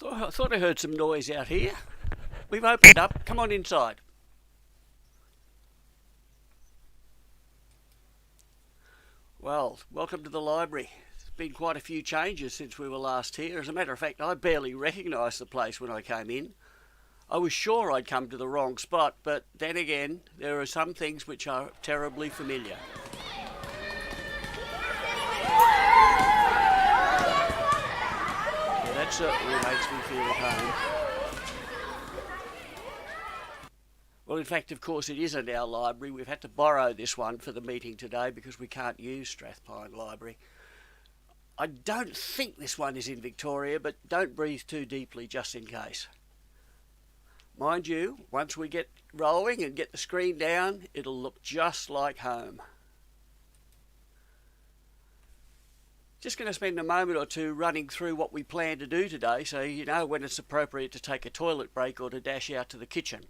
I thought I heard some noise out here. We've opened up. Come on inside. Well, welcome to the library. There's been quite a few changes since we were last here. As a matter of fact, I barely recognised the place when I came in. I was sure I'd come to the wrong spot, but then again, there are some things which are terribly familiar. Yeah, that certainly makes me feel at home. Well, in fact, of course, it isn't our library. We've had to borrow this one for the meeting today because we can't use Strathpine Library. I don't think this one is in Victoria, but don't breathe too deeply just in case. Mind you, once we get rolling and get the screen down, it'll look just like home. Just going to spend a moment or two running through what we plan to do today so you know when it's appropriate to take a toilet break or to dash out to the kitchen.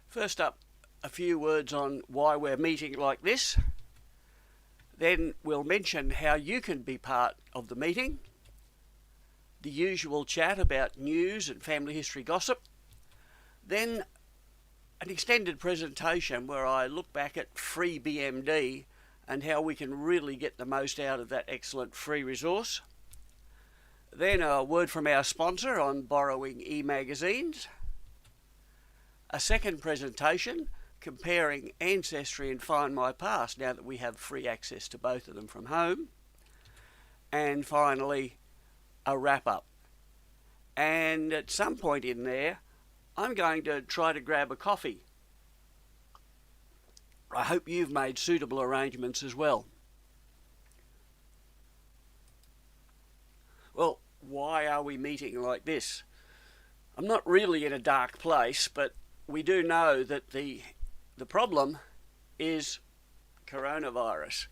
First up, a few words on why we're meeting like this. Then we'll mention how you can be part of the meeting. The usual chat about news and family history gossip. Then an extended presentation where I look back at free BMD and how we can really get the most out of that excellent free resource. Then a word from our sponsor on borrowing e-magazines. A second presentation comparing Ancestry and Find My Past now that we have free access to both of them from home. And finally, a wrap-up. And at some point in there, I'm going to try to grab a coffee. I hope you've made suitable arrangements as well. Well, why are we meeting like this? I'm not really in a dark place, but we do know that the problem is coronavirus.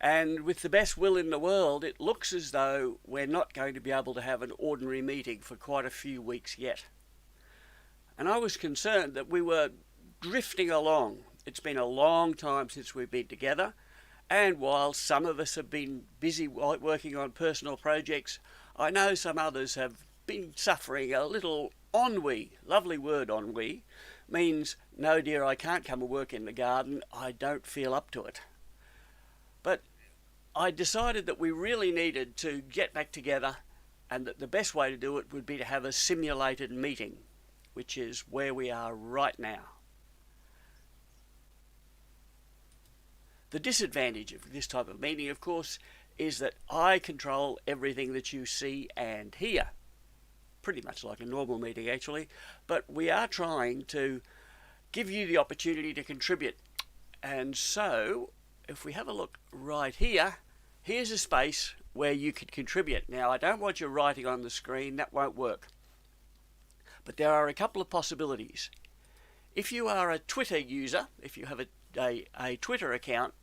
And with the best will in the world, it looks as though we're not going to be able to have an ordinary meeting for quite a few weeks yet. And I was concerned that we were drifting along. It's been a long time since we've been together. And while some of us have been busy working on personal projects, I know some others have been suffering a little ennui. Lovely word, ennui. Means, no dear, I can't come and work in the garden. I don't feel up to it. But I decided that we really needed to get back together and that the best way to do it would be to have a simulated meeting, which is where we are right now. The disadvantage of this type of meeting, of course, is that I control everything that you see and hear. Pretty much like a normal meeting, actually. But we are trying to give you the opportunity to contribute. And so, if we have a look right here, here's a space where you could contribute. Now, I don't want you writing on the screen. That won't work. But there are a couple of possibilities. If you are a Twitter user, if you have a Twitter account,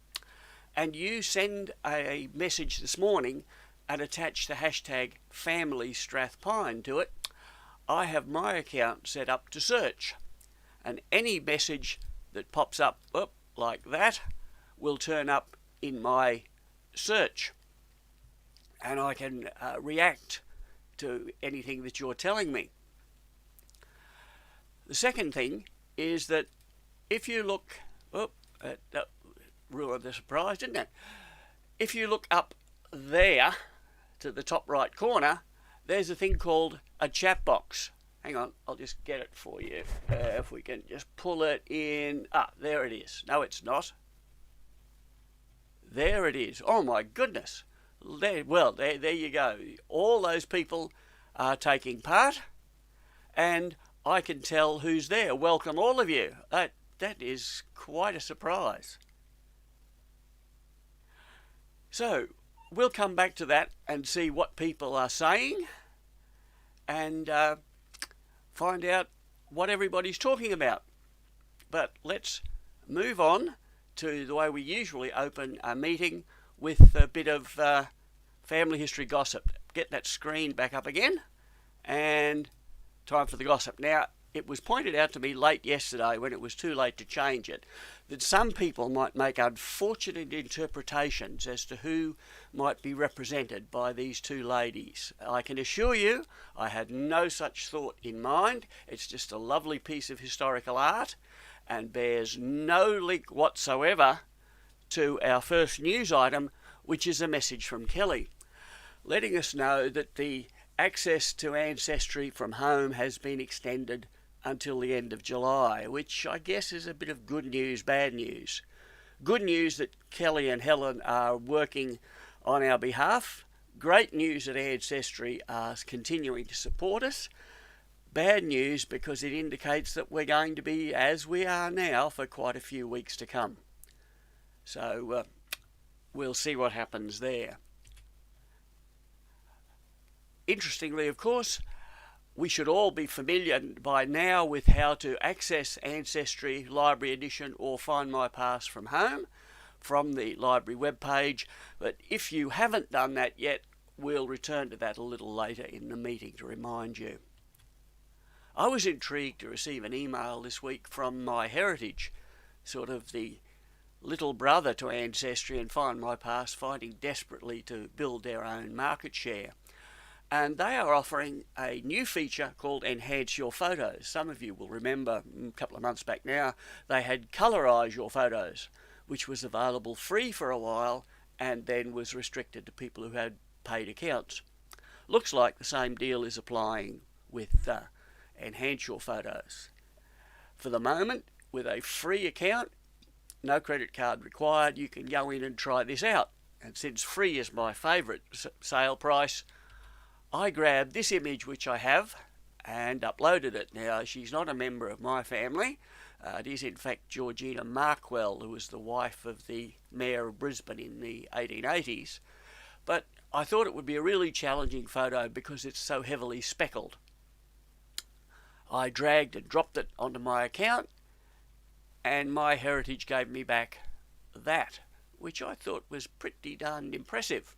and you send a message this morning and attach the hashtag FamilyStrathpine to it, I have my account set up to search. And any message that pops up like that will turn up in my search. And I can react to anything that you're telling me. The second thing is that if you look, that ruined the surprise, didn't it? If you look up there to the top right corner, there's a thing called a chat box. Hang on, I'll just get it for you. If we can just pull it in. There it is. No, it's not. There it is. Oh my goodness. There you go. All those people are taking part, and I can tell who's there. Welcome all of you. That is quite a surprise. So, we'll come back to that and see what people are saying and find out what everybody's talking about. But let's move on to the way we usually open a meeting with a bit of family history gossip. Get that screen back up again and time for the gossip. Now, it was pointed out to me late yesterday, when it was too late to change it, that some people might make unfortunate interpretations as to who might be represented by these two ladies. I can assure you I had no such thought in mind. It's just a lovely piece of historical art and bears no link whatsoever to our first news item, which is a message from Kelly, letting us know that the access to Ancestry from home has been extended until the end of July, which I guess is a bit of good news, bad news. Good news that Kelly and Helen are working on our behalf. Great news that Ancestry are continuing to support us. Bad news because it indicates that we're going to be as we are now for quite a few weeks to come. So we'll see what happens there. Interestingly, of course, we should all be familiar by now with how to access Ancestry Library Edition or Find My Past from home from the library webpage. But if you haven't done that yet, we'll return to that a little later in the meeting to remind you. I was intrigued to receive an email this week from MyHeritage, sort of the little brother to Ancestry and Find My Past, fighting desperately to build their own market share. And they are offering a new feature called Enhance Your Photos. Some of you will remember a couple of months back now, they had Colorize Your Photos, which was available free for a while and then was restricted to people who had paid accounts. Looks like the same deal is applying with Enhance Your Photos. For the moment, with a free account, no credit card required, you can go in and try this out. And since free is my favourite sale price, I grabbed this image which I have and uploaded it. Now, she's not a member of my family. It is in fact Georgina Marquel, who was the wife of the Mayor of Brisbane in the 1880s. But I thought it would be a really challenging photo because it's so heavily speckled. I dragged and dropped it onto my account, and MyHeritage gave me back that, which I thought was pretty darn impressive.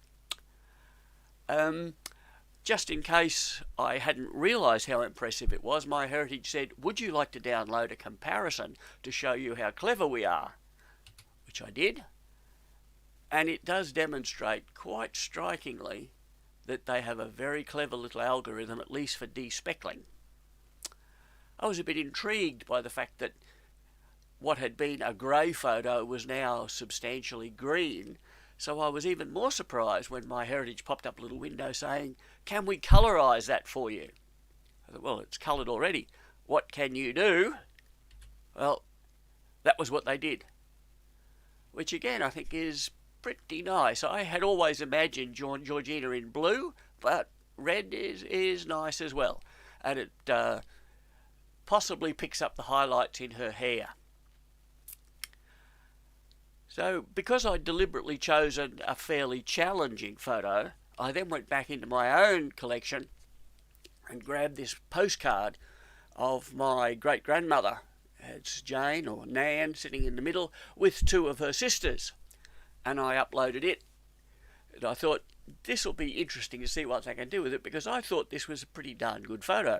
Just in case I hadn't realised how impressive it was, MyHeritage said, would you like to download a comparison to show you how clever we are? Which I did. And it does demonstrate quite strikingly that they have a very clever little algorithm, at least for despeckling. I was a bit intrigued by the fact that what had been a grey photo was now substantially green. So I was even more surprised when MyHeritage popped up a little window saying, can we colorise that for you? I thought, well, it's coloured already. What can you do? Well, that was what they did. Which again, I think is pretty nice. I had always imagined Georgina in blue, but red is nice as well. And it possibly picks up the highlights in her hair. So, because I'd deliberately chosen a fairly challenging photo, I then went back into my own collection and grabbed this postcard of my great-grandmother. It's Jane, or Nan, sitting in the middle, with two of her sisters. And I uploaded it. And I thought, this will be interesting to see what I can do with it, because I thought this was a pretty darn good photo.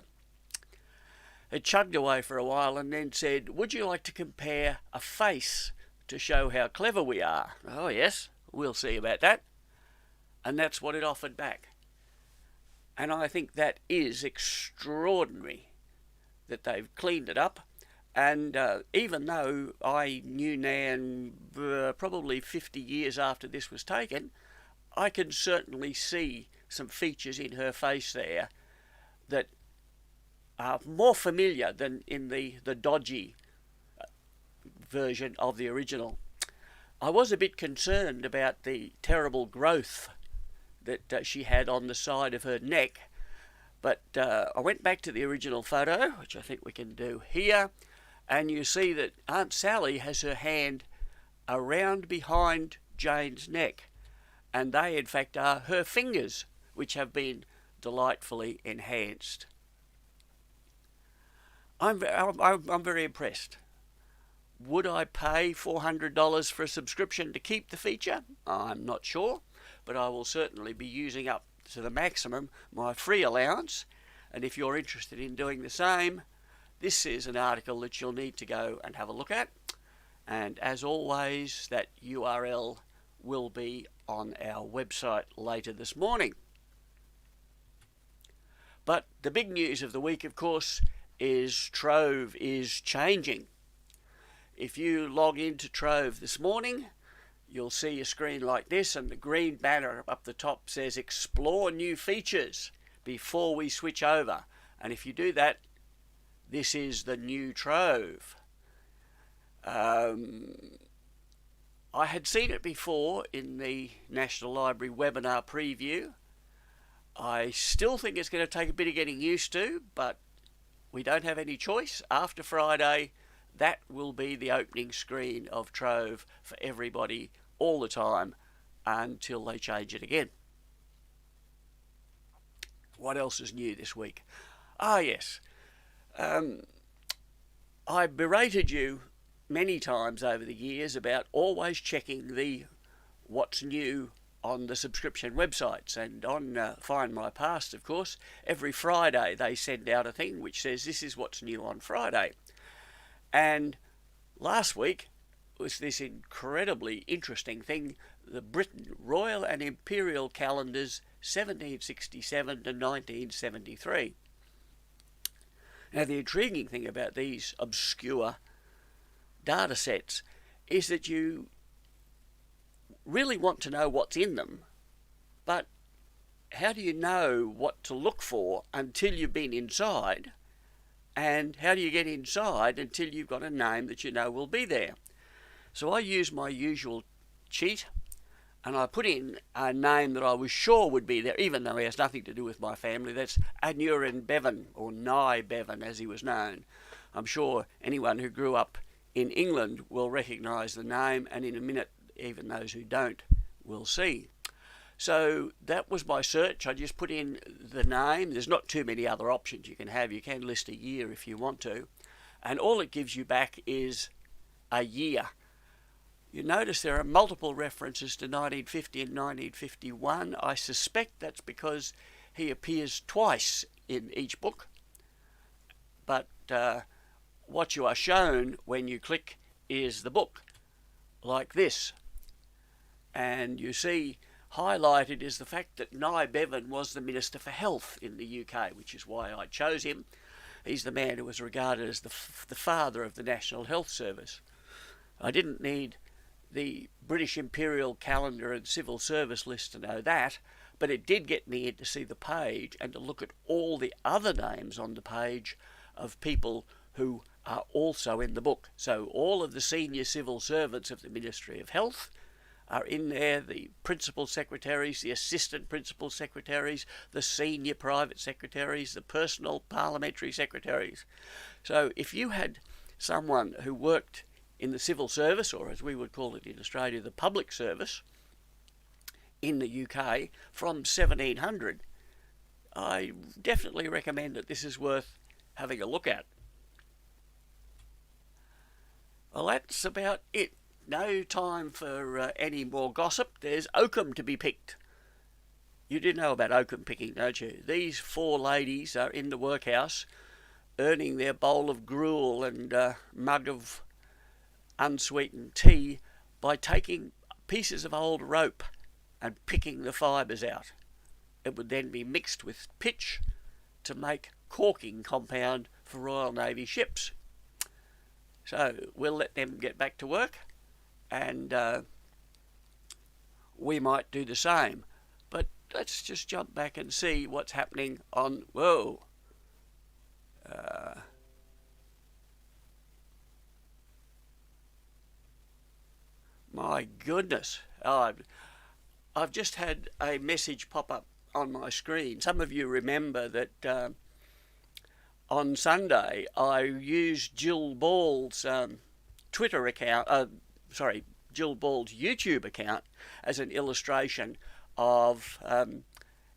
It chugged away for a while and then said, would you like to compare a face to show how clever we are? Oh yes, we'll see about that. And that's what it offered back. And I think that is extraordinary that they've cleaned it up. And even though I knew Nan probably 50 years after this was taken, I can certainly see some features in her face there that are more familiar than in the dodgy version of the original. I was a bit concerned about the terrible growth that she had on the side of her neck, but I went back to the original photo, which I think we can do here, and you see that Aunt Sally has her hand around behind Jane's neck, and they in fact are her fingers, which have been delightfully enhanced. I'm very impressed. Would I pay $400 for a subscription to keep the feature? I'm not sure, but I will certainly be using up to the maximum my free allowance, and if you're interested in doing the same, this is an article that you'll need to go and have a look at. And as always, that URL will be on our website later this morning. But the big news of the week, of course, is Trove is changing. If you log into Trove this morning, you'll see a screen like this, and the green banner up the top says explore new features before we switch over. And if you do that, this is the new Trove. I had seen it before in the National Library webinar preview. I still think it's going to take a bit of getting used to, but we don't have any choice. After Friday, that will be the opening screen of Trove for everybody all the time until they change it again. What else is new this week? Ah, yes. I berated you many times over the years about always checking the what's new on the subscription websites, and on Find My Past, of course, every Friday they send out a thing which says this is what's new on Friday. And last week was this incredibly interesting thing, the Britain Royal and Imperial Calendars 1767 to 1973. Now, the intriguing thing about these obscure data sets is that you really want to know what's in them, but how do you know what to look for until you've been inside? And how do you get inside until you've got a name that you know will be there? So I used my usual cheat, and I put in a name that I was sure would be there, even though he has nothing to do with my family. That's Bevin, or Nye Bevin as he was known. I'm sure anyone who grew up in England will recognise the name, and in a minute even those who don't will see. So that was my search. I just put in the name. There's not too many other options you can have. You can list a year if you want to, and all it gives you back is a year. You notice there are multiple references to 1950 and 1951. I suspect that's because he appears twice in each book, but what you are shown when you click is the book, like this. And you see highlighted is the fact that Nye Bevin was the Minister for Health in the UK, which is why I chose him. He's the man who was regarded as the father of the National Health Service. I didn't need the British Imperial Calendar and Civil Service list to know that, but it did get me in to see the page and to look at all the other names on the page of people who are also in the book. So all of the senior civil servants of the Ministry of Health are in there, the principal secretaries, the assistant principal secretaries, the senior private secretaries, the personal parliamentary secretaries. So if you had someone who worked in the civil service, or as we would call it in Australia, the public service, in the UK from 1700, I definitely recommend that this is worth having a look at. Well, that's about it. No time for any more gossip. There's oakum to be picked. You do know about oakum picking, don't you? These four ladies are in the workhouse earning their bowl of gruel and mug of unsweetened tea by taking pieces of old rope and picking the fibres out. It would then be mixed with pitch to make caulking compound for Royal Navy ships. So we'll let them get back to work, and we might do the same. But let's just jump back and see what's happening on... Whoa! My goodness. I've just had a message pop up on my screen. Some of you remember that on Sunday I used Jill Ball's Twitter account, Jill Ball's YouTube account as an illustration of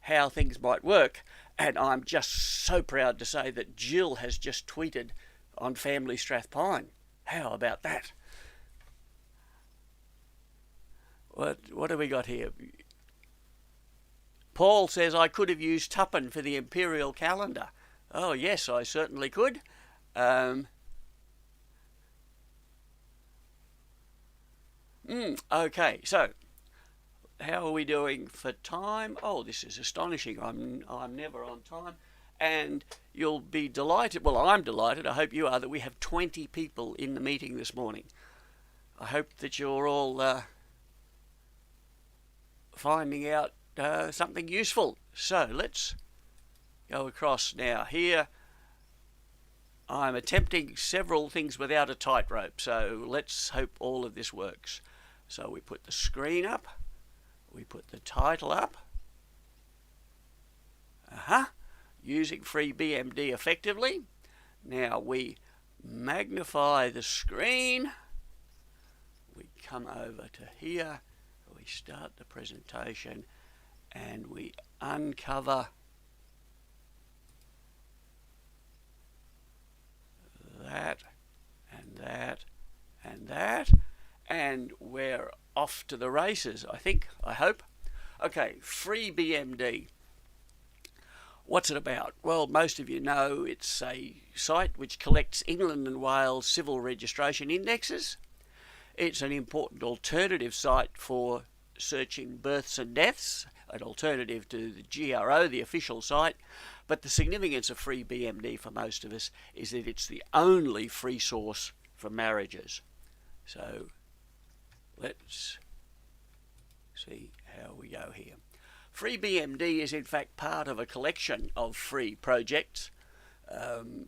how things might work. And I'm just so proud to say that Jill has just tweeted on Family Strathpine. How about that? What have we got here? Paul says, I could have used tuppen for the imperial calendar. Oh, yes, I certainly could. Okay, so how are we doing for time? Oh, this is astonishing. I'm never on time. And you'll be delighted, well, I'm delighted, I hope you are, that we have 20 people in the meeting this morning. I hope that you're all finding out something useful. So let's go across now. Here I'm attempting several things without a tightrope, so let's hope all of this works. So we put the screen up, we put the title up, using FreeBMD effectively. Now we magnify the screen, we come over to here, we start the presentation, and we uncover that and that and that, and we're off to the races, I hope. Okay, FreeBMD. What's it about? Well, most of you know it's a site which collects England and Wales civil registration indexes. It's an important alternative site for searching births and deaths, an alternative to the GRO, the official site. But the significance of FreeBMD for most of us is that it's the only free source for marriages. So let's see how we go here. FreeBMD is in fact part of a collection of free projects.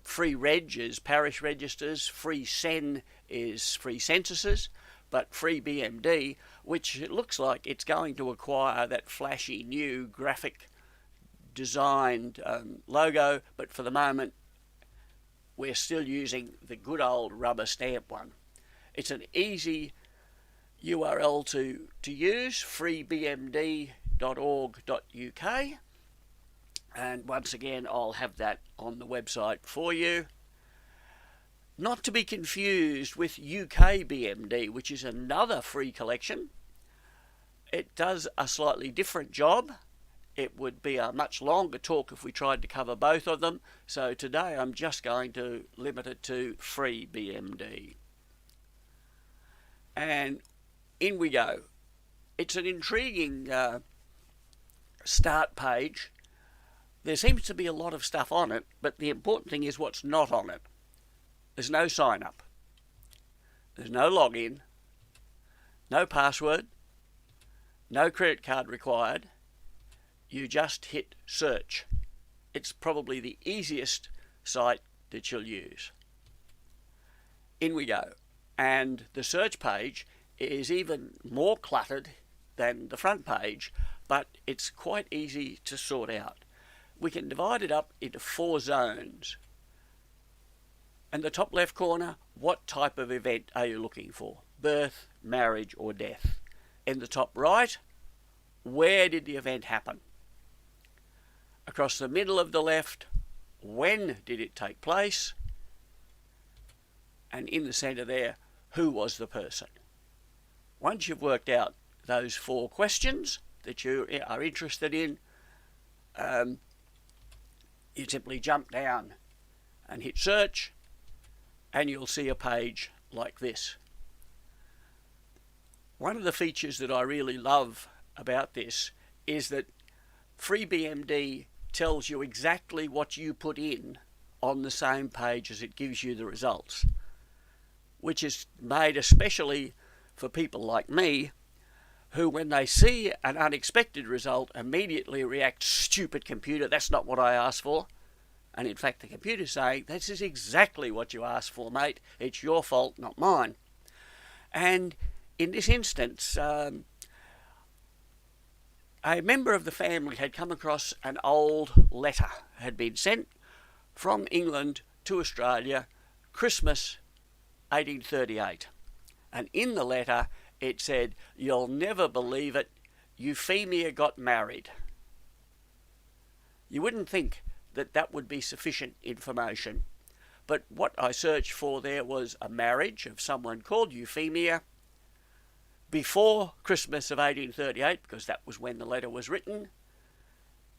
Free Reg is parish registers, Free Cen is free censuses, but FreeBMD, which it looks like it's going to acquire that flashy new graphic designed logo, but for the moment we're still using the good old rubber stamp one. It's an easy URL to use, freebmd.org.uk, and once again I'll have that on the website for you. Not to be confused with UKBMD, which is another free collection. It does a slightly different job. It would be a much longer talk if we tried to cover both of them, so today I'm just going to limit it to FreeBMD. And in we go. It's an intriguing start page. There seems to be a lot of stuff on it, but the important thing is what's not on it. There's no sign up. There's no login. No password. No credit card required. You just hit search. It's probably the easiest site that you'll use. In we go. And the search page is even more cluttered than the front page, but it's quite easy to sort out. We can divide it up into 4 zones. In the top left corner, what type of event are you looking for? Birth, marriage, or death? In the top right, where did the event happen? Across the middle of the left, when did it take place? And in the centre there, who was the person? Once you've worked out those 4 questions that you are interested in, you simply jump down and hit search, and you'll see a page like this. One of the features that I really love about this is that FreeBMD tells you exactly what you put in on the same page as it gives you the results, which is made especially for people like me, who when they see an unexpected result immediately react, stupid computer, that's not what I asked for. And in fact the computer's saying, this is exactly what you asked for, mate, it's your fault, not mine. And in this instance, a member of the family had come across an old letter, had been sent from England to Australia, Christmas 1838. And in the letter it said, you'll never believe it, Euphemia got married. You wouldn't think that that would be sufficient information, but what I searched for there was a marriage of someone called Euphemia before Christmas of 1838, because that was when the letter was written,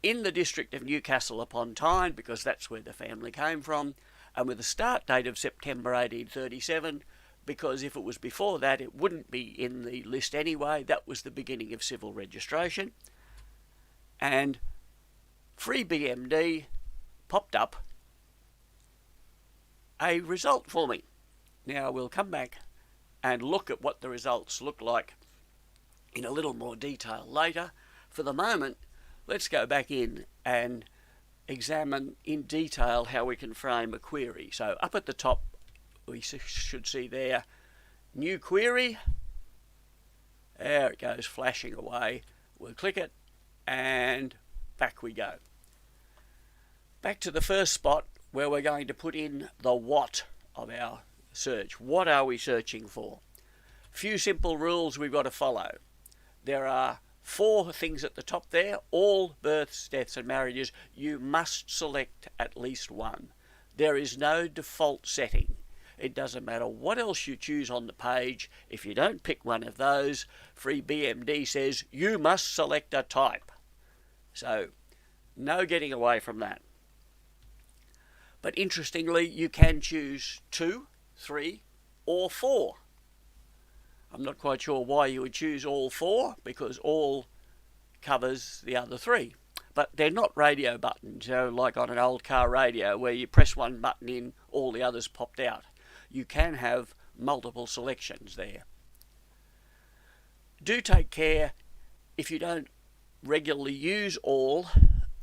in the district of Newcastle upon Tyne, because that's where the family came from, and with a start date of September 1837, because if it was before that it wouldn't be in the list anyway. That was the beginning of civil registration. And free BMD popped up a result for me. Now we'll come back and look at what the results look like in a little more detail later. For the moment, let's go back in and examine in detail how we can frame a query. So up at the top we should see there, new query. There it goes, flashing away. We'll click it and back we go. Back to the first spot where we're going to put in the what of our search. What are we searching for? Few simple rules we've got to follow. There are 4 things at the top there, all births, deaths and marriages. You must select at least one. There is no default setting. It doesn't matter what else you choose on the page. If you don't pick one of those, free BMD says you must select a type. So no getting away from that. But interestingly, you can choose 2, 3 or 4. I'm not quite sure why you would choose all 4, because all covers the other 3. But they're not radio buttons, you know, like on an old car radio where you press one button in, all the others popped out. You can have multiple selections there. Do take care if you don't regularly use all.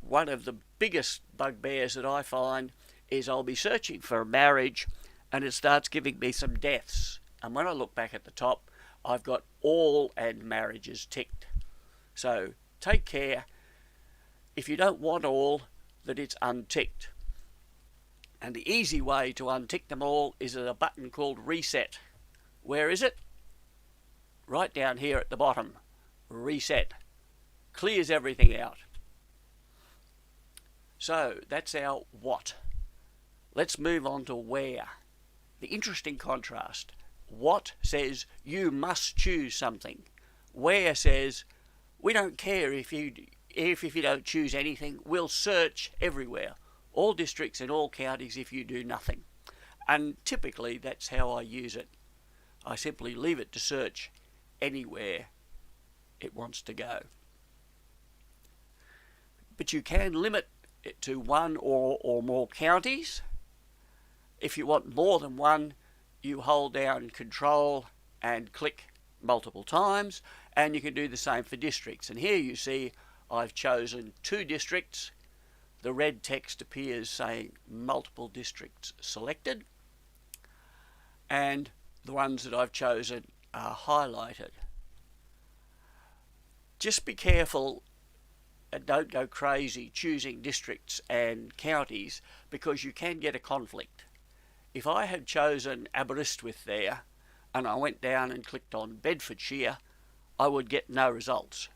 One of the biggest bugbears that I find is I'll be searching for a marriage and it starts giving me some deaths. And when I look back at the top, I've got all and marriages ticked. So take care, if you don't want all, that it's unticked. And the easy way to untick them all is a button called reset. Where is it? Right down here at the bottom. Reset. Clears everything out. So that's our what. Let's move on to where. The interesting contrast. What says you must choose something. Where says we don't care if you don't choose anything. We'll search everywhere. All districts and all counties if you do nothing. And typically that's how I use it. I simply leave it to search anywhere it wants to go. But you can limit it to 1 or more counties. If you want more than one, you hold down Control and click multiple times, and you can do the same for districts. And here you see I've chosen 2 districts. The red text appears saying multiple districts selected, and the ones that I've chosen are highlighted. Just be careful and don't go crazy choosing districts and counties, because you can get a conflict. If I had chosen Aberystwyth there and I went down and clicked on Bedfordshire, I would get no results,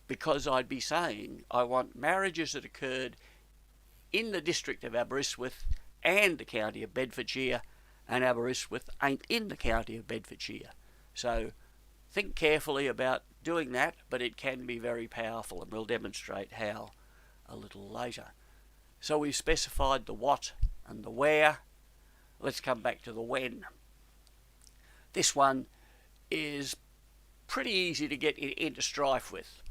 because I'd be saying I want marriages that occurred in the district of Aberystwyth and the county of Bedfordshire, and Aberystwyth ain't in the county of Bedfordshire. So think carefully about doing that, but it can be very powerful, and we'll demonstrate how a little later. So we've specified the what and the where. Let's come back to the when. This one is pretty easy to get into strife with.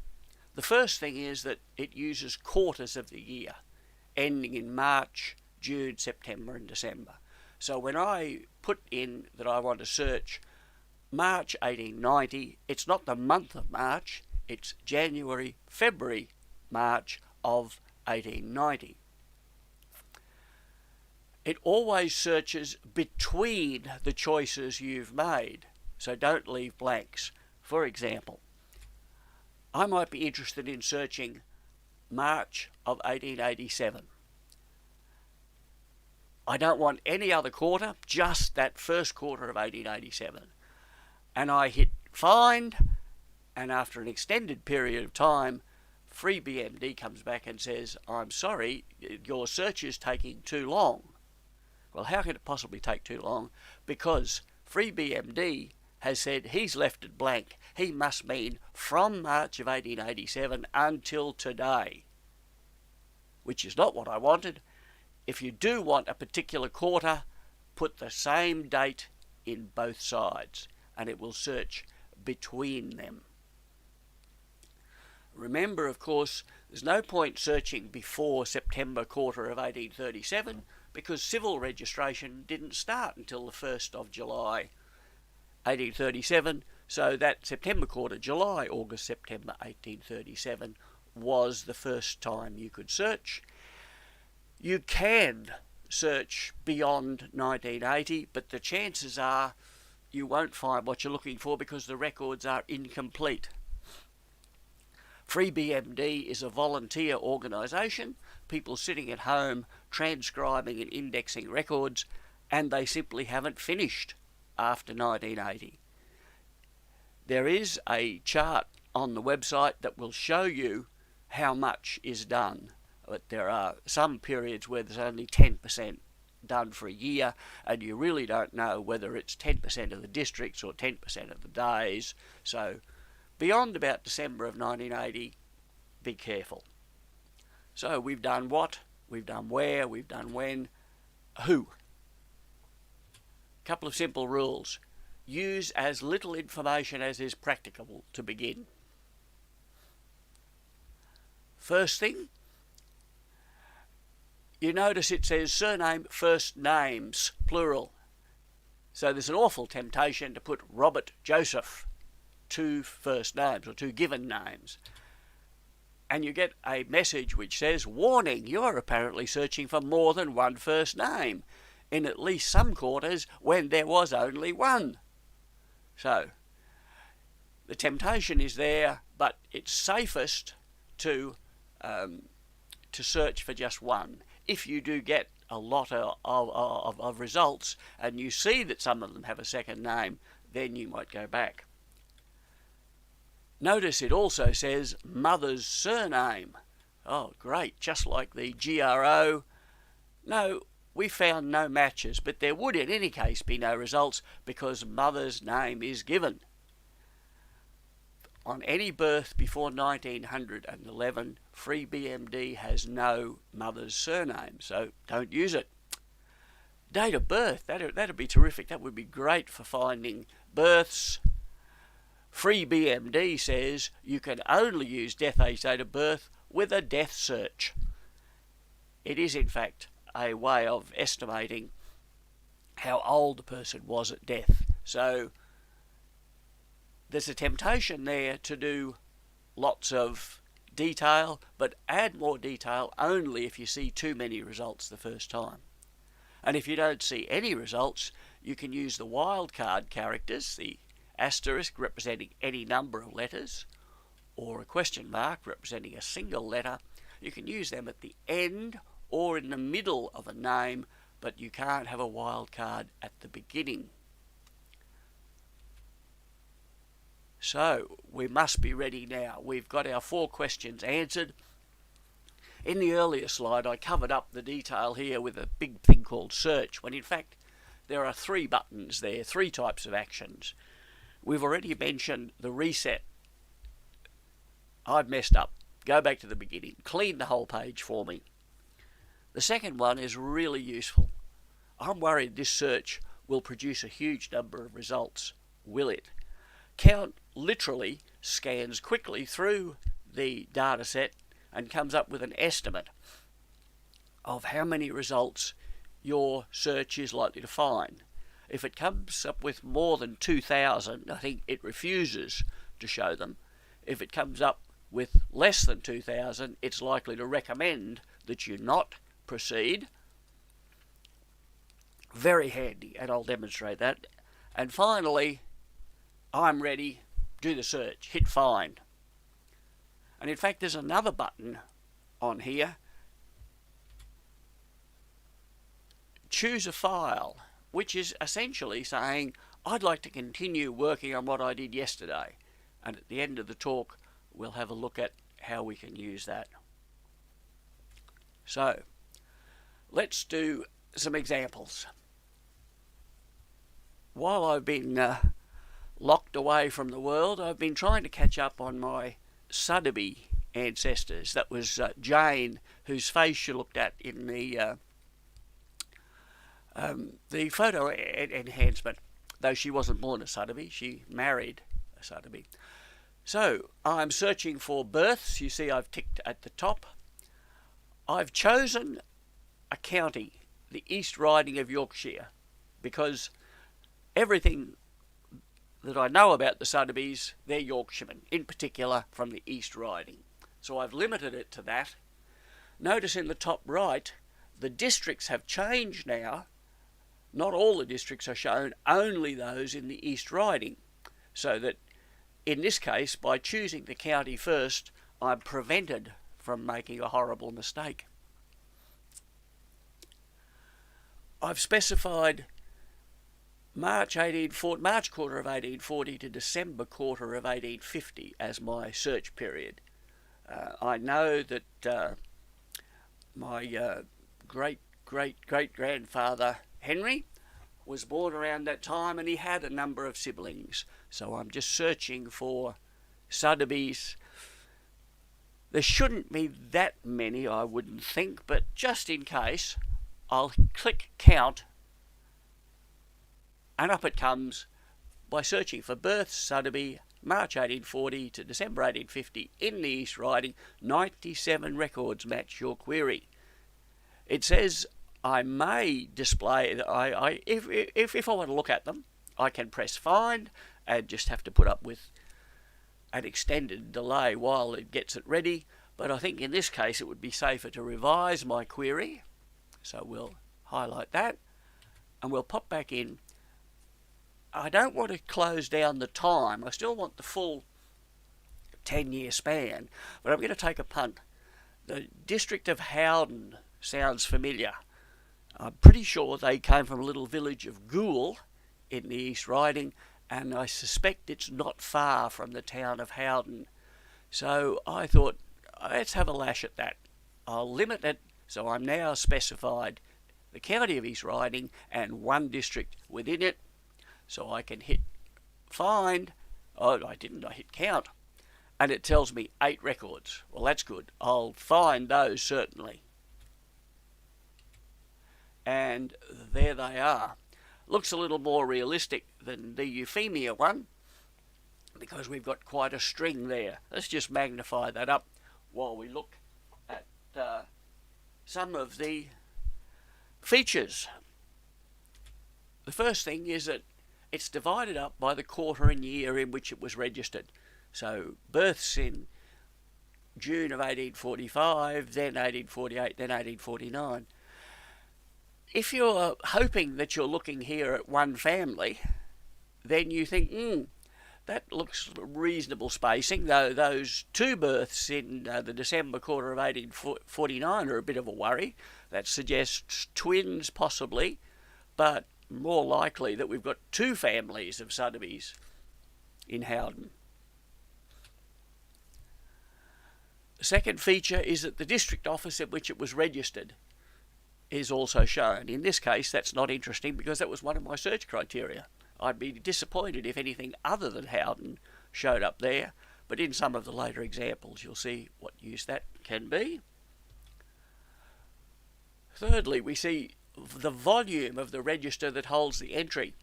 The first thing is that it uses quarters of the year, ending in March, June, September and December. So when I put in that I want to search March 1890, it's not the month of March, it's January, February, March of 1890. It always searches between the choices you've made, so don't leave blanks. For example, I might be interested in searching March of 1887. I don't want any other quarter, just that first quarter of 1887. And I hit find, and after an extended period of time, FreeBMD comes back and says, I'm sorry, your search is taking too long. Well, how can it possibly take too long? Because FreeBMD has said he's left it blank. He must mean from March of 1887 until today, which is not what I wanted. If you do want a particular quarter, put the same date in both sides and it will search between them. Remember, of course, there's no point searching before September quarter of 1837 because civil registration didn't start until the 1st of July 1837, so that September quarter, July, August, September 1837 was the first time you could search. You can search beyond 1980, but the chances are you won't find what you're looking for because the records are incomplete. FreeBMD is a volunteer organisation, people sitting at home transcribing and indexing records, and they simply haven't finished after 1980. There is a chart on the website that will show you how much is done, but there are some periods where there's only 10% done for a year, and you really don't know whether it's 10% of the districts or 10% of the days. So beyond about December of 1980, be careful. So we've done what, we've done where, we've done when, who. Couple of simple rules. Use as little information as is practicable to begin. First thing, you notice it says surname, first names, plural. So there's an awful temptation to put Robert Joseph, two first names or two given names. And you get a message which says, warning, you're apparently searching for more than one first name in at least some quarters when there was only one. So the temptation is there, but it's safest to search for just one. If you do get a lot of results and you see that some of them have a second name, then you might go back. Notice it also says mother's surname. Oh, great, just like the GRO. No, we found no matches, but there would in any case be no results because mother's name is given. On any birth before 1911, FreeBMD has no mother's surname, so don't use it. Date of birth, that'd be terrific. That would be great for finding births. FreeBMD says you can only use death age date of birth with a death search. It is in fact a way of estimating how old the person was at death. So there's a temptation there to do lots of detail, but add more detail only if you see too many results the first time. And if you don't see any results, you can use the wildcard characters, the asterisk representing any number of letters, or a question mark representing a single letter. You can use them at the end or in the middle of a name, but you can't have a wildcard at the beginning. So we must be ready now. We've got our 4 questions answered. In the earlier slide I covered up the detail here with a big thing called search, when in fact there are 3 buttons there, 3 types of actions. We've already mentioned the reset. I've messed up. Go back to the beginning. Clean the whole page for me. The second one is really useful. I'm worried this search will produce a huge number of results. Will it? Count literally scans quickly through the data set and comes up with an estimate of how many results your search is likely to find. If it comes up with more than 2,000, I think it refuses to show them. If it comes up with less than 2,000, it's likely to recommend that you not proceed. Very handy, and I'll demonstrate that. And finally, I'm ready, do the search, hit find. And in fact, there's another button on here. Choose a file, which is essentially saying, I'd like to continue working on what I did yesterday. And at the end of the talk, we'll have a look at how we can use that. So, let's do some examples. While I've been locked away from the world, I've been trying to catch up on my Sodomy ancestors. That was Jane, whose face you looked at in the The photo enhancement, though she wasn't born a Sodomy, she married a Sodomy. So I'm searching for births. You see I've ticked at the top. I've chosen a county, the East Riding of Yorkshire, because everything that I know about the Sodomies, they're Yorkshiremen, in particular from the East Riding. So I've limited it to that. Notice in the top right, the districts have changed now. Not all the districts are shown, only those in the East Riding. So that in this case, by choosing the county first, I'm prevented from making a horrible mistake. I've specified March quarter of 1840 to December quarter of 1850 as my search period. I know that my great-great-great-grandfather Henry was born around that time, and he had a number of siblings. So I'm just searching for Sodomies. There shouldn't be that many, I wouldn't think, but just in case, I'll click count, and up it comes by searching for births, Sodomy, March 1840 to December 1850 in the East Riding. 97 records match your query. It says I may display, if I want to look at them, I can press find and just have to put up with an extended delay while it gets it ready. But I think in this case it would be safer to revise my query. So we'll highlight that and we'll pop back in. I don't want to close down the time. I still want the full 10-year span, but I'm going to take a punt. The district of Houghton sounds familiar. I'm pretty sure they came from a little village of Goole in the East Riding, and I suspect it's not far from the town of Houghton. So I thought, let's have a lash at that. I'll limit it, so I'm now specified the county of East Riding and one district within it. So I can hit find. Oh, I didn't. I hit count. And it tells me 8 records. Well, that's good. I'll find those certainly. And there they are. Looks a little more realistic than the Euphemia one, because we've got quite a string there. Let's just magnify that up while we look at some of the features. The first thing is that it's divided up by the quarter and year in which it was registered. So births in June of 1845, then 1848, then 1849. If you're hoping that you're looking here at one family, then you think, that looks reasonable spacing, though those 2 births in the December quarter of 1849 are a bit of a worry. That suggests twins possibly, but more likely that we've got 2 families of Sodomies in Houghton. The second feature is that the district office at which it was registered is also shown. In this case, that's not interesting because that was one of my search criteria. I'd be disappointed if anything other than Houghton showed up there, but in some of the later examples you'll see what use that can be. Thirdly, we see the volume of the register that holds the entry,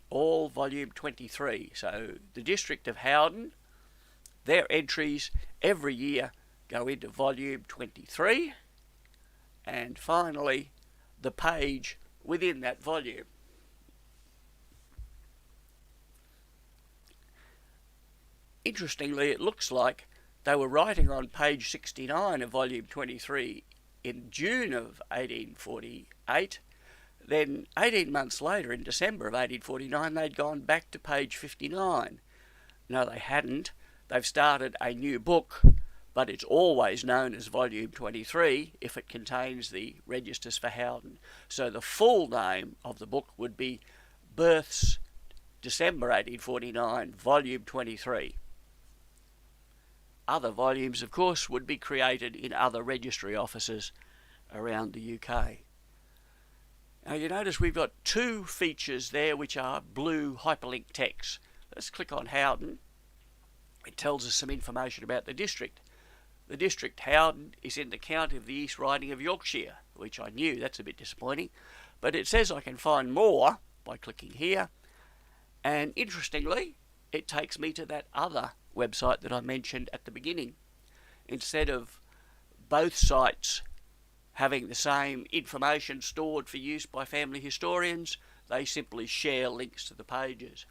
all volume 23. So the district of Houghton, their entries every year go into volume 23, and finally the page within that volume. Interestingly, it looks like they were writing on page 69 of volume 23 in June of 1848. Then 18 months later, in December of 1849, they'd gone back to page 59. No, they hadn't. They've started a new book, but it's always known as volume 23 if it contains the registers for Houghton. So the full name of the book would be Births, December 1849, volume 23. Other volumes, of course, would be created in other registry offices around the UK. Now you notice we've got 2 features there which are blue hyperlink text. Let's click on Houghton. It tells us some information about the district. The district Houghton is in the county of the East Riding of Yorkshire, which I knew. That's a bit disappointing. But it says I can find more by clicking here, and interestingly, it takes me to that other website that I mentioned at the beginning. Instead of both sites having the same information stored for use by family historians, they simply share links to the pages.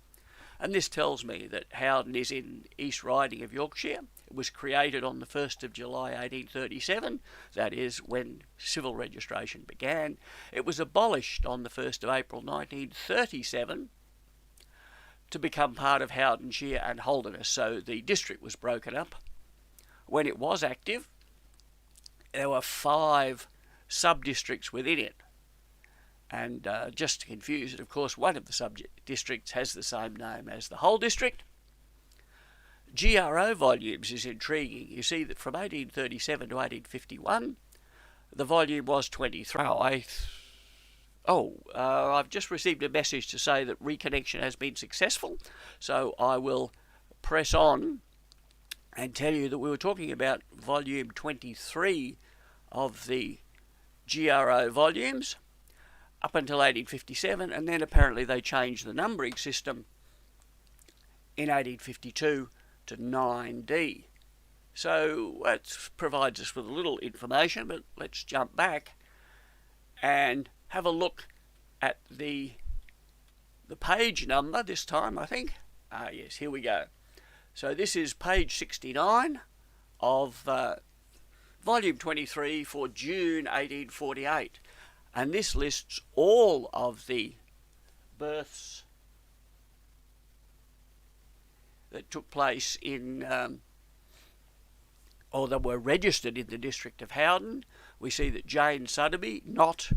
And this tells me that Houghton is in East Riding of Yorkshire. It was created on the 1st of July 1837, that is when civil registration began. It was abolished on the 1st of April 1937 to become part of Houghtonshire and Holderness, so the district was broken up. When it was active, there were 5 sub-districts within it. And just to confuse it, of course, one of the sub-districts has the same name as the whole district. GRO volumes is intriguing. You see that from 1837 to 1851, the volume was 23. I've just received a message to say that reconnection has been successful, so I will press on and tell you that we were talking about volume 23 of the GRO volumes up until 1857, and then apparently they changed the numbering system in 1852 to 9D. So that provides us with a little information, but let's jump back and have a look at the page number this time, I think. Yes, here we go. So this is page 69 of volume 23 for June 1848. And this lists all of the births that took place in, or that were registered in the district of Houghton. We see that Jane Sodomy, not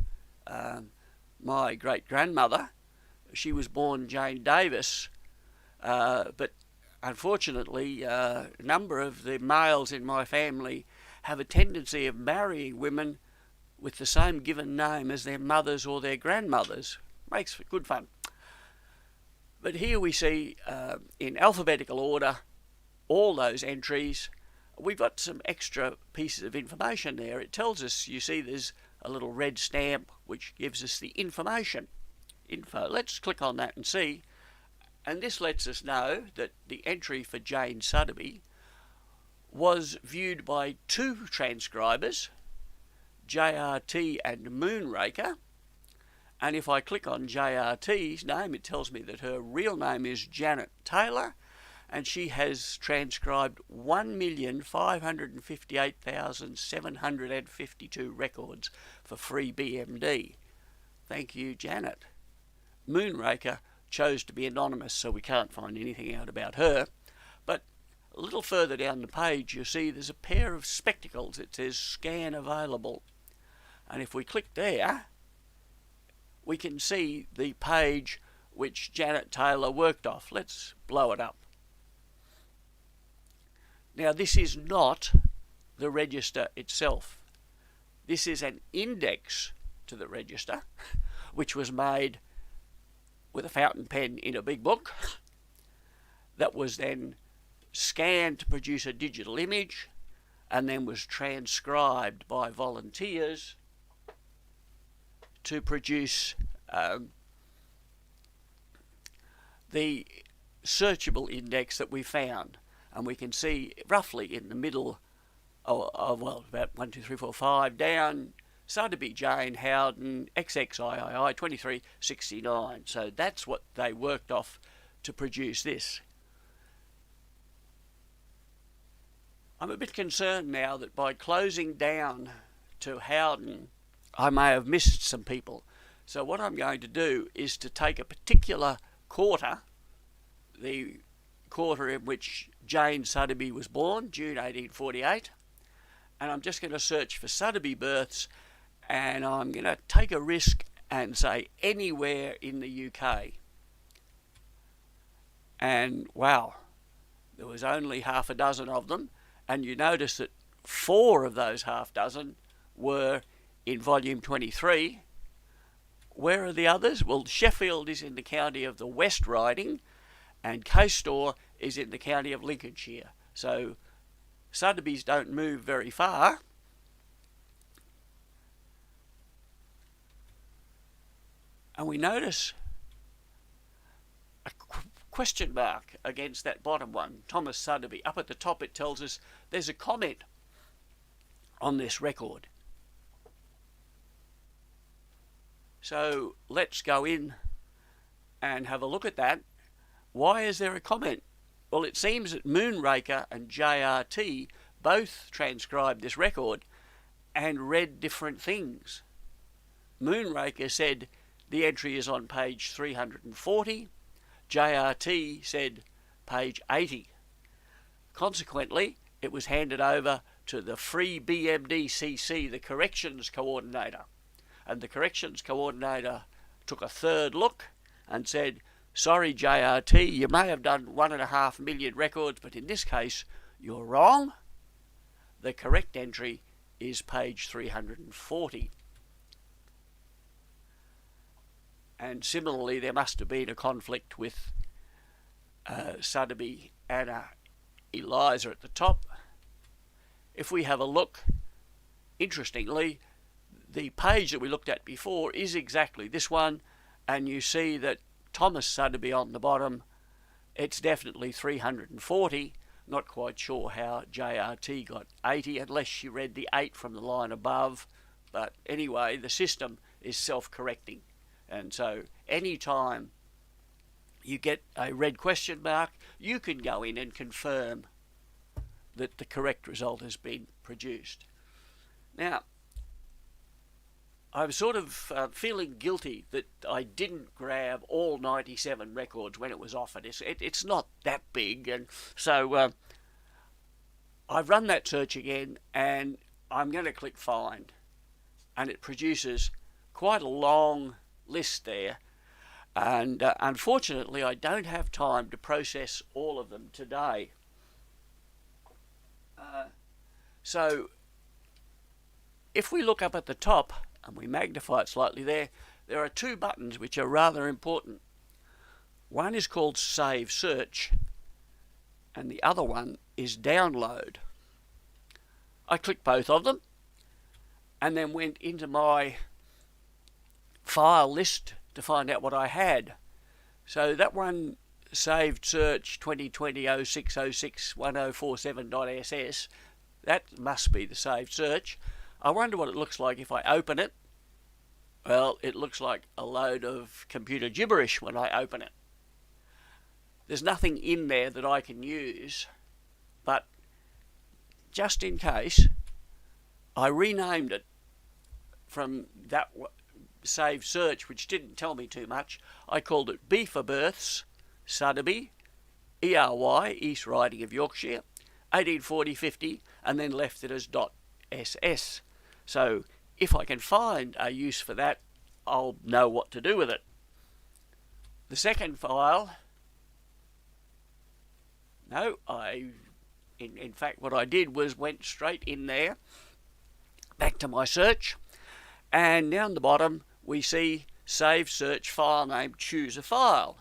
my great-grandmother, she was born Jane Davis, but unfortunately a number of the males in my family have a tendency of marrying women with the same given name as their mothers or their grandmothers. Makes for good fun. But here we see in alphabetical order all those entries. We've got some extra pieces of information there. It tells us, you see there's a little red stamp which gives us the information. Info. Let's click on that and see. And this lets us know that the entry for Jane Sodomy was viewed by 2 transcribers, JRT and Moonraker, and if I click on JRT's name, it tells me that her real name is Janet Taylor, and she has transcribed 1,558,752 records for free BMD. Thank you, Janet. Moonraker chose to be anonymous, so we can't find anything out about her, but a little further down the page you see there's a pair of spectacles. It says scan available. And if we click there, we can see the page which Janet Taylor worked off. Let's blow it up. Now this is not the register itself. This is an index to the register, which was made with a fountain pen in a big book, that was then scanned to produce a digital image, and then was transcribed by volunteers to produce the searchable index that we found. And we can see roughly in the middle of well, about 1, 2, 3, 4, 5 down, Sodomy Jane Houghton XXIII 2369. So that's what they worked off to produce this. I'm a bit concerned now that by closing down to Houghton, I may have missed some people. So what I'm going to do is to take a particular quarter, the quarter in which Jane Sodomy was born, June 1848, and I'm just going to search for Sodomy births, and I'm going to take a risk and say anywhere in the UK. And wow, there was only half a dozen of them, and you notice that 4 of those half dozen were in volume 23. Where are the others? Well, Sheffield is in the county of the West Riding, and Caistor is in the county of Lincolnshire. So Sodomies don't move very far. And we notice a question mark against that bottom one, Thomas Sodomy. Up at the top it tells us there's a comment on this record. So let's go in and have a look at that. Why is there a comment? Well, it seems that Moonraker and JRT both transcribed this record and read different things. Moonraker said the entry is on page 340. JRT said page 80. Consequently, it was handed over to the free BMDCC, the corrections coordinator. And the corrections coordinator took a third look and said, sorry JRT, you may have done 1.5 million records, but in this case you're wrong. The correct entry is page 340. And similarly, there must have been a conflict with Sodomy and Eliza at the top. If we have a look, interestingly, the page that we looked at before is exactly this one, and you see that Thomas Sodomy on the bottom, it's definitely 340. Not quite sure how JRT got 80, unless she read the 8 from the line above. But anyway, the system is self-correcting. And so any time you get a red question mark, you can go in and confirm that the correct result has been produced. Now, I'm sort of feeling guilty that I didn't grab all 97 records when it was offered. It's not that big, and so I've run that search again, and I'm going to click find, and it produces quite a long list there, and unfortunately I don't have time to process all of them today. So if we look up at the top and we magnify it slightly there are two buttons which are rather important. One is called Save Search and the other one is Download. I clicked both of them and then went into my file list to find out what I had. So that one, Saved Search 2020-06-06-1047.ss, that must be the saved search. I wonder what it looks like if I open it. Well, it looks like a load of computer gibberish when I open it. There's nothing in there that I can use, but just in case, I renamed it from that saved search, which didn't tell me too much. I called it B for Births, Sodomy, ERY, East Riding of Yorkshire, 1840-50, and then left it as .ss. So if I can find a use for that, I'll know what to do with it. The second file, in fact what I did was went straight in there, back to my search, and down the bottom we see Save Search File Name, Choose a File.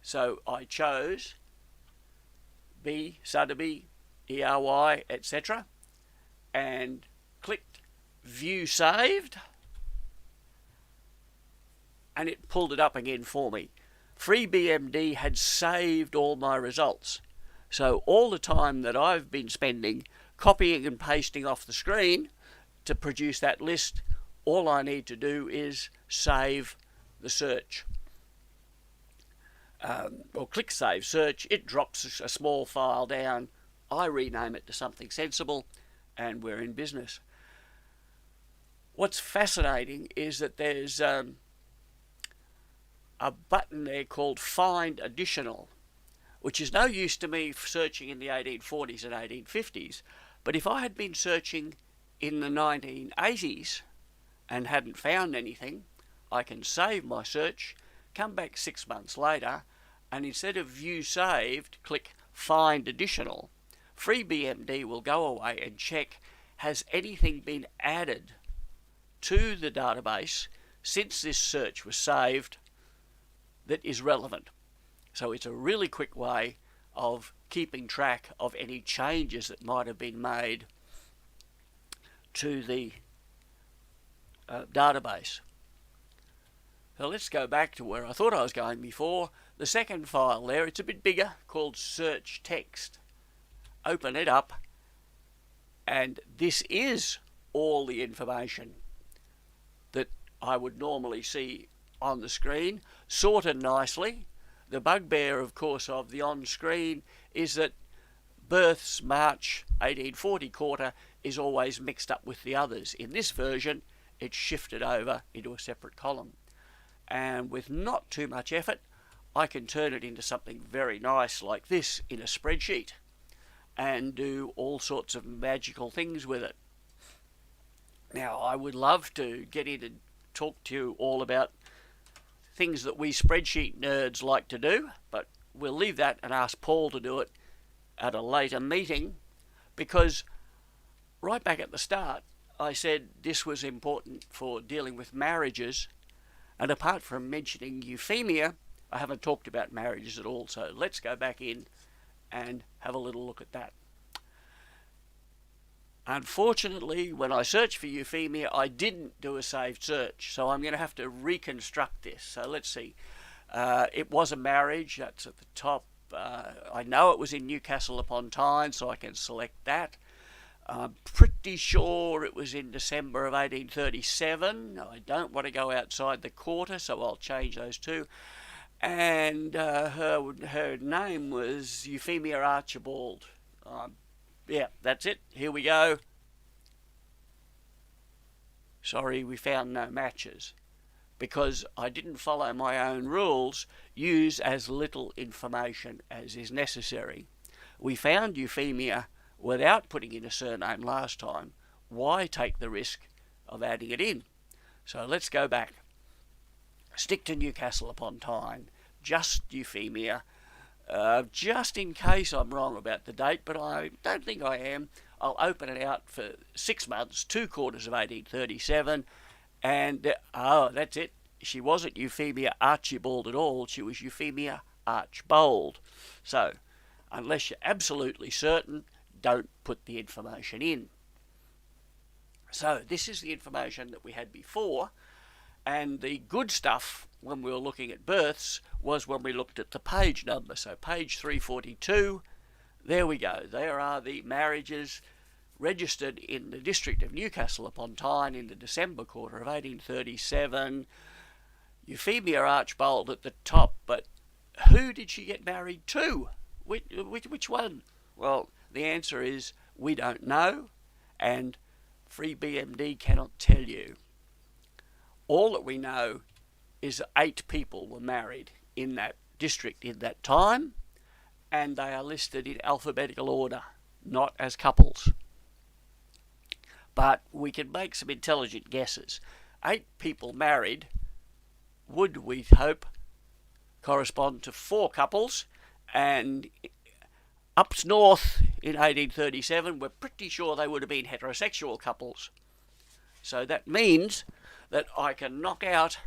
So I chose B, Sodomy, ERY, etc. and clicked View Saved, and it pulled it up again for me. FreeBMD had saved all my results. So all the time that I've been spending copying and pasting off the screen to produce that list, all I need to do is save the search. Or click Save Search, it drops a small file down, I rename it to something sensible, and we're in business. What's fascinating is that there's a button there called Find Additional, which is no use to me searching in the 1840s and 1850s, but if I had been searching in the 1980s and hadn't found anything, I can save my search, come back 6 months later, and instead of View Saved, click Find Additional. FreeBMD will go away and check, has anything been added to the database since this search was saved that is relevant. So it's a really quick way of keeping track of any changes that might have been made to the database. So let's go back to where I thought I was going before. The second file there, it's a bit bigger, called search text. Open it up, and this is all the information that I would normally see on the screen, sorted nicely. The bugbear, of course, of the on-screen is that births March 1840 quarter is always mixed up with the others. In this version, it's shifted over into a separate column. And with not too much effort, I can turn it into something very nice like this in a spreadsheet and do all sorts of magical things with it. Now, I would love to get in and talk to you all about things that we spreadsheet nerds like to do, but we'll leave that and ask Paul to do it at a later meeting, because right back at the start I said this was important for dealing with marriages, and apart from mentioning euphemia, I haven't talked about marriages at all, so let's go back in and have a little look at that. Unfortunately, when I searched for euphemia, I didn't do a saved search, so I'm going to have to reconstruct this. So let's see. It was a marriage, that's at the top. I know it was in Newcastle upon Tyne, so I can select that. I'm pretty sure it was in December of 1837. I don't want to go outside the quarter, so I'll change those two. And her name was Euphemia Archibald. Yeah, that's it. Here we go. Sorry, we found no matches. Because I didn't follow my own rules, use as little information as is necessary. We found Euphemia without putting in a surname last time. Why take the risk of adding it in? So let's go back. Stick to Newcastle upon Tyne. Just Euphemia. Just in case I'm wrong about the date, but I don't think I am, I'll open it out for 6 months, 2 quarters of 1837, and, that's it. She wasn't Euphemia Archibald at all, she was Euphemia Archbold. So, unless you're absolutely certain, don't put the information in. So, this is the information that we had before, and the good stuff when we were looking at births was when we looked at the page number. So page 342, there we go. There are the marriages registered in the district of Newcastle upon Tyne in the December quarter of 1837. Euphemia Archbold at the top, but who did she get married to? Which one? Well, the answer is we don't know, and Free BMD cannot tell you. All that we know is that 8 people were married in that district in that time, and they are listed in alphabetical order, not as couples. But we can make some intelligent guesses. 8 people married would, we hope, correspond to 4 couples, and up north in 1837 we're pretty sure they would have been heterosexual couples. So that means that I can knock out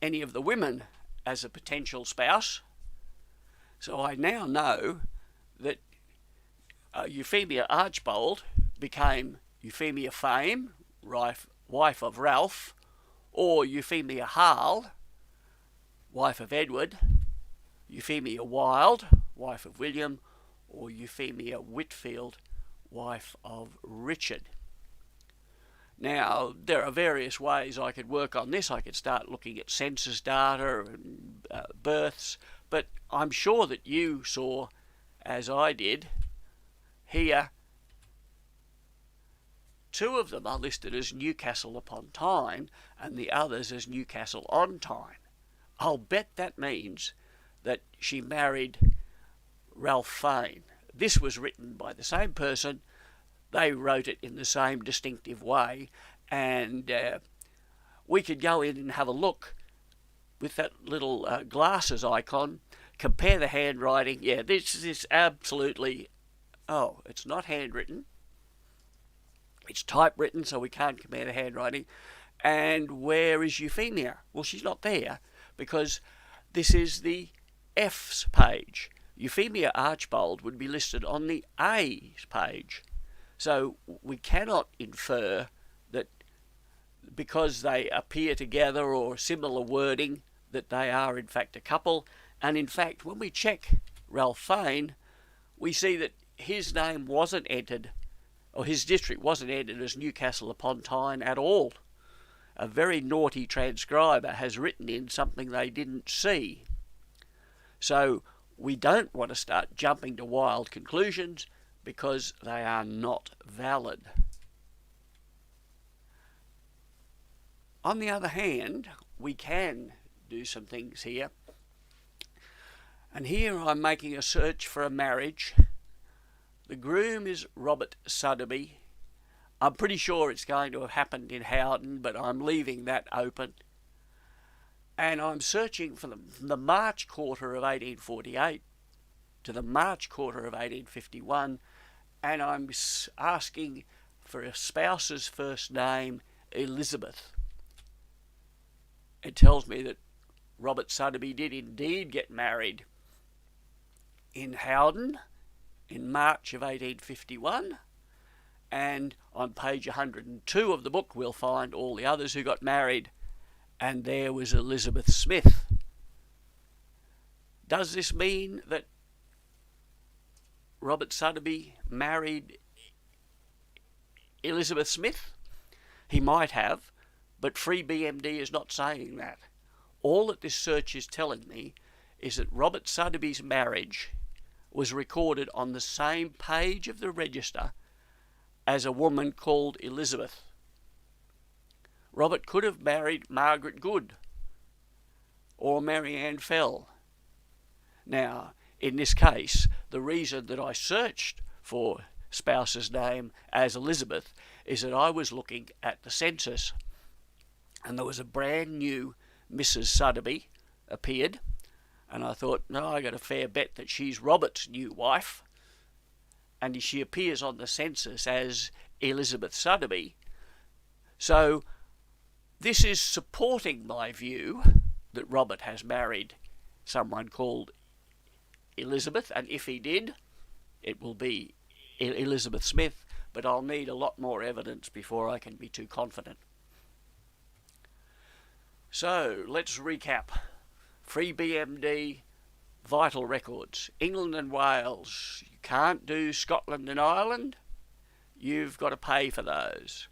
any of the women as a potential spouse. So I now know that Euphemia Archbold became Euphemia Fame, wife of Ralph, or Euphemia Harle, wife of Edward, Euphemia Wild, wife of William, or Euphemia Whitfield, wife of Richard. Now, there are various ways I could work on this. I could start looking at census data and births, but I'm sure that you saw, as I did, here, 2 of them are listed as Newcastle upon Tyne and the others as Newcastle on Tyne. I'll bet that means that she married Ralph Fane. This was written by the same person. They wrote it in the same distinctive way, and we could go in and have a look with that little glasses icon, compare the handwriting. Yeah, this is absolutely, it's not handwritten. It's typewritten, so we can't compare the handwriting. And where is Euphemia? Well, she's not there, because this is the F's page. Euphemia Archbold would be listed on the A's page. So we cannot infer that because they appear together or similar wording, that they are in fact a couple. And in fact, when we check Ralph Fane, we see that his name wasn't entered, or his district wasn't entered as Newcastle upon Tyne at all. A very naughty transcriber has written in something they didn't see. So we don't want to start jumping to wild conclusions because they are not valid. On the other hand, we can do some things here. And here I'm making a search for a marriage. The groom is Robert Sodomy. I'm pretty sure it's going to have happened in Houghton, but I'm leaving that open. And I'm searching for the March quarter of 1848 to the March quarter of 1851, and I'm asking for a spouse's first name, Elizabeth. It tells me that Robert Sodomy did indeed get married in Houghton in March of 1851, and on page 102 of the book we'll find all the others who got married, and there was Elizabeth Smith. Does this mean that Robert Sodomy married Elizabeth Smith? He might have, but Free BMD is not saying that. All that this search is telling me is that Robert Sodomy's marriage was recorded on the same page of the register as a woman called Elizabeth. Robert could have married Margaret Good or Mary Ann Fell. Now, in this case, the reason that I searched for spouse's name as Elizabeth is that I was looking at the census, and there was a brand new Mrs. Sodomy appeared, and I thought, no, I got a fair bet that she's Robert's new wife, and she appears on the census as Elizabeth Sodomy. So this is supporting my view that Robert has married someone called Elizabeth, and if he did, it will be Elizabeth Smith, but I'll need a lot more evidence before I can be too confident. So let's recap. Free BMD, vital records. England and Wales. You can't do Scotland and Ireland. You've got to pay for those.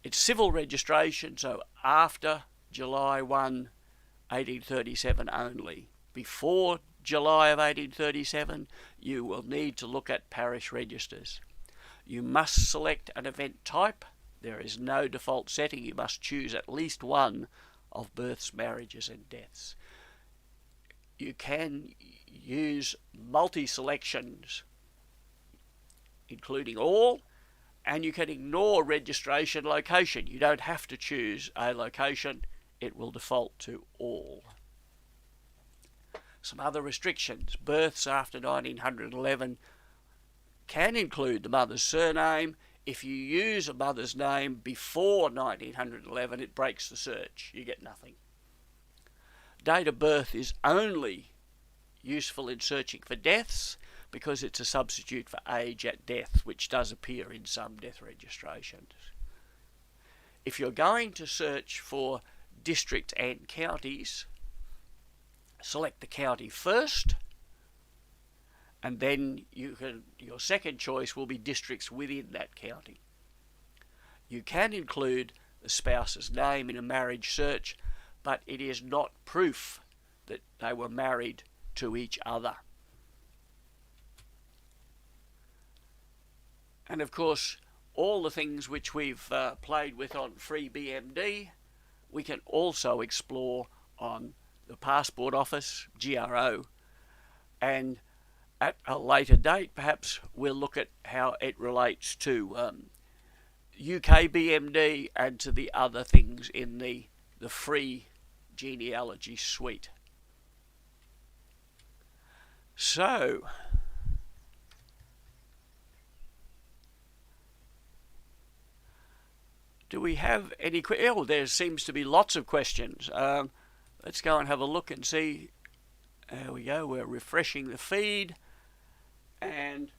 It's civil registration, so after July 1, 1837 only. Before July of 1837, you will need to look at parish registers. You must select an event type. There is no default setting. You must choose at least one of births, marriages and deaths. You can use multi-selections, including all, and you can ignore registration location. You don't have to choose a location. It will default to all. Some other restrictions. Births after 1911 can include the mother's surname. If you use a mother's name before 1911, it breaks the search. You get nothing. Date of birth is only useful in searching for deaths because it's a substitute for age at death, which does appear in some death registrations. If you're going to search for districts and counties, select the county first, and then your second choice will be districts within that county. You can include the spouse's name in a marriage search, but it is not proof that they were married to each other. And of course, all the things which we've played with on Free BMD, we can also explore on the Passport Office, GRO, and at a later date perhaps we'll look at how it relates to UK BMD and to the other things in the free genealogy suite. So, do we have any questions? Oh, there seems to be lots of questions. Let's go and have a look and see. There we go, we're refreshing the feed. And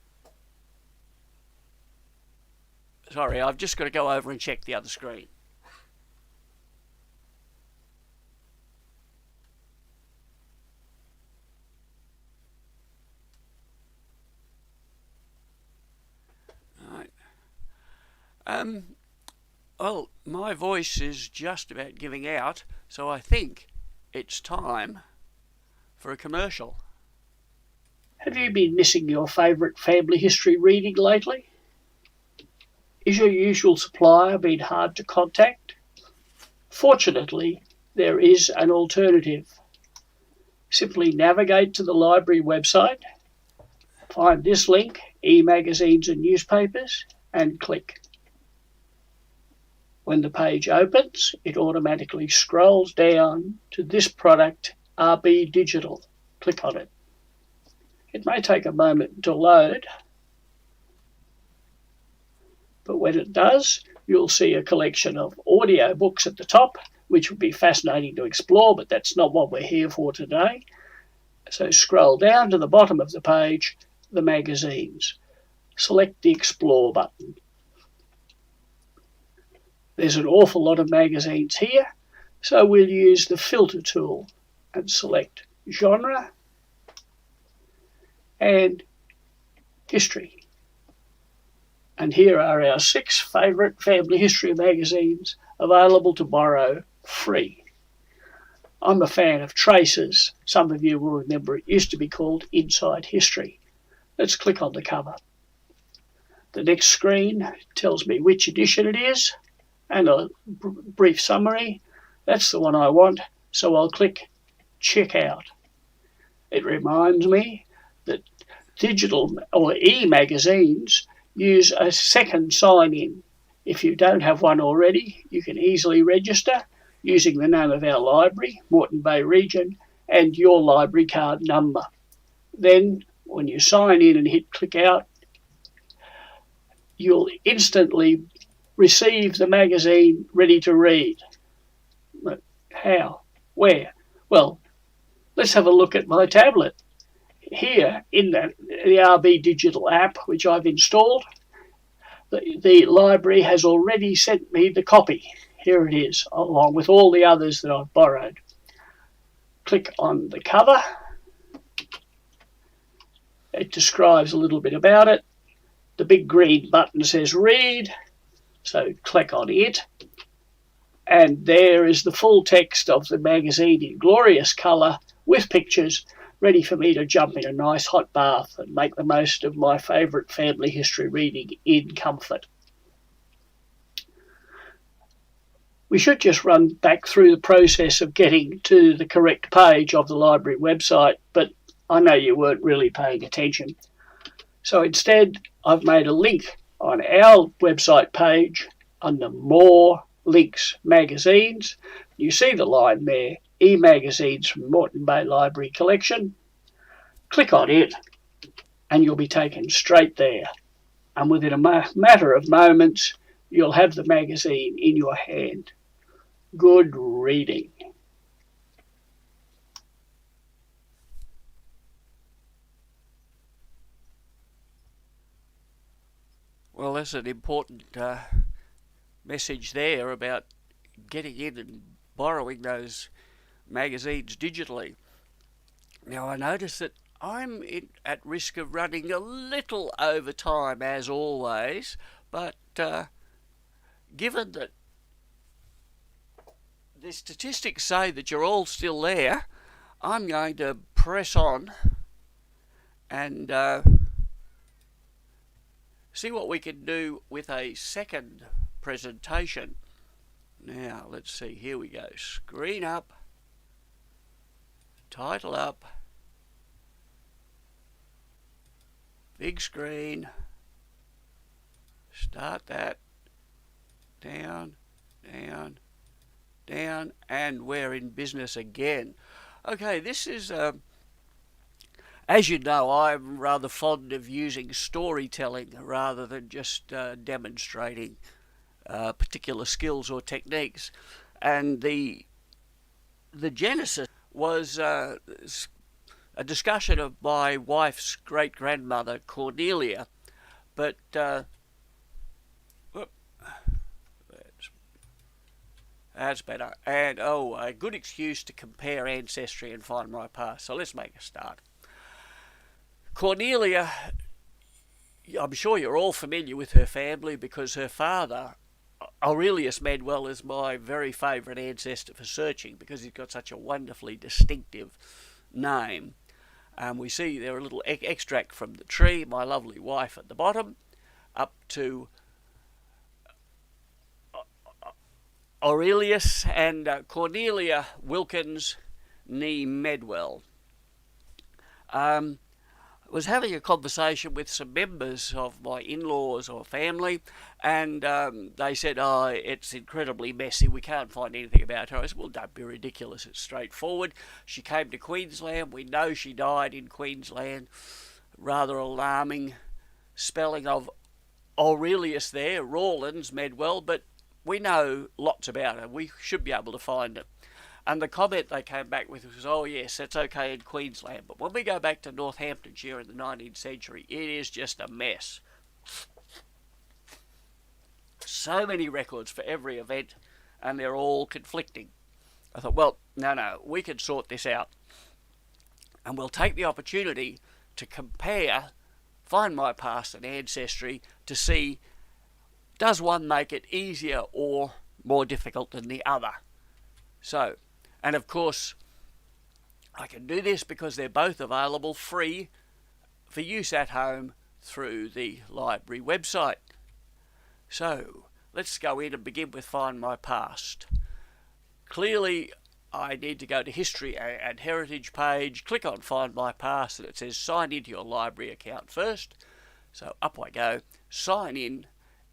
sorry, I've just got to go over and check the other screen. Um, well, my voice is just about giving out, so I think it's time for a commercial. Have you been missing your favourite family history reading lately? Is your usual supplier been hard to contact? Fortunately, there is an alternative. Simply navigate to the library website, find this link, e-magazines and newspapers, and click. When the page opens, it automatically scrolls down to this product, RB Digital. Click on it. It may take a moment to load, but when it does, you'll see a collection of audio books at the top, which would be fascinating to explore, but that's not what we're here for today. So scroll down to the bottom of the page, the magazines. Select the Explore button. There's an awful lot of magazines here, so we'll use the filter tool and select genre and history. And here are our 6 favourite family history magazines available to borrow free. I'm a fan of Traces. Some of you will remember it used to be called Inside History. Let's click on the cover. The next screen tells me which edition it is and a brief summary. That's the one I want, so I'll click Check Out. It reminds me that digital or e-magazines use a second sign-in. If you don't have one already, you can easily register using the name of our library, Moreton Bay Region, and your library card number. Then, when you sign in and hit click out, you'll instantly receive the magazine ready to read. How? Where? Well, let's have a look at my tablet. Here in the RB Digital app, which I've installed, the library has already sent me the copy. Here it is, along with all the others that I've borrowed. Click on the cover. It describes a little bit about it. The big green button says read, so click on it. And there is the full text of the magazine in glorious colour with pictures, ready for me to jump in a nice hot bath and make the most of my favourite family history reading in comfort. We should just run back through the process of getting to the correct page of the library website, but I know you weren't really paying attention. So instead, I've made a link on our website page under More Links Magazines. You see the line there, e-magazines from Moreton Bay Library Collection. Click on it and you'll be taken straight there. And within a matter of moments, you'll have the magazine in your hand. Good reading. Well, that's an important message there about getting in and borrowing those magazines digitally. Now, I notice that I'm at risk of running a little over time, as always, but given that the statistics say that you're all still there, I'm going to press on and see what we can do with a second presentation. Now, let's see, here we go. Screen up, title up, big screen, start that, down, down, down, and we're in business again. Okay, this is, as you know, I'm rather fond of using storytelling rather than just demonstrating particular skills or techniques. And the genesis was a discussion of my wife's great-grandmother, Cornelia, but that's better. And, a good excuse to compare Ancestry and find my past. So let's make a start. Cornelia I'm sure you're all familiar with her family because her father, Aurelius Medwell, is my very favourite ancestor for searching because he's got such a wonderfully distinctive name. We see there a little extract from the tree, my lovely wife at the bottom, up to Aurelius and Cornelia Wilkins nee Medwell. Was having a conversation with some members of my in-laws or family, and they said, oh, it's incredibly messy, we can't find anything about her. I said, well, don't be ridiculous, it's straightforward. She came to Queensland, we know she died in Queensland. Rather alarming spelling of Aurelius there, Rawlins Medwell, but we know lots about her, we should be able to find it. And the comment they came back with was, oh yes, that's okay in Queensland, but when we go back to Northamptonshire in the 19th century, it is just a mess. So many records for every event, and they're all conflicting. I thought, well, no, we can sort this out. And we'll take the opportunity to compare, Find My Past and Ancestry, to see, does one make it easier or more difficult than the other? So, and of course, I can do this because they're both available free for use at home through the library website. So, let's go in and begin with Find My Past. Clearly, I need to go to History and Heritage page, click on Find My Past, and it says sign into your library account first. So up I go, sign in.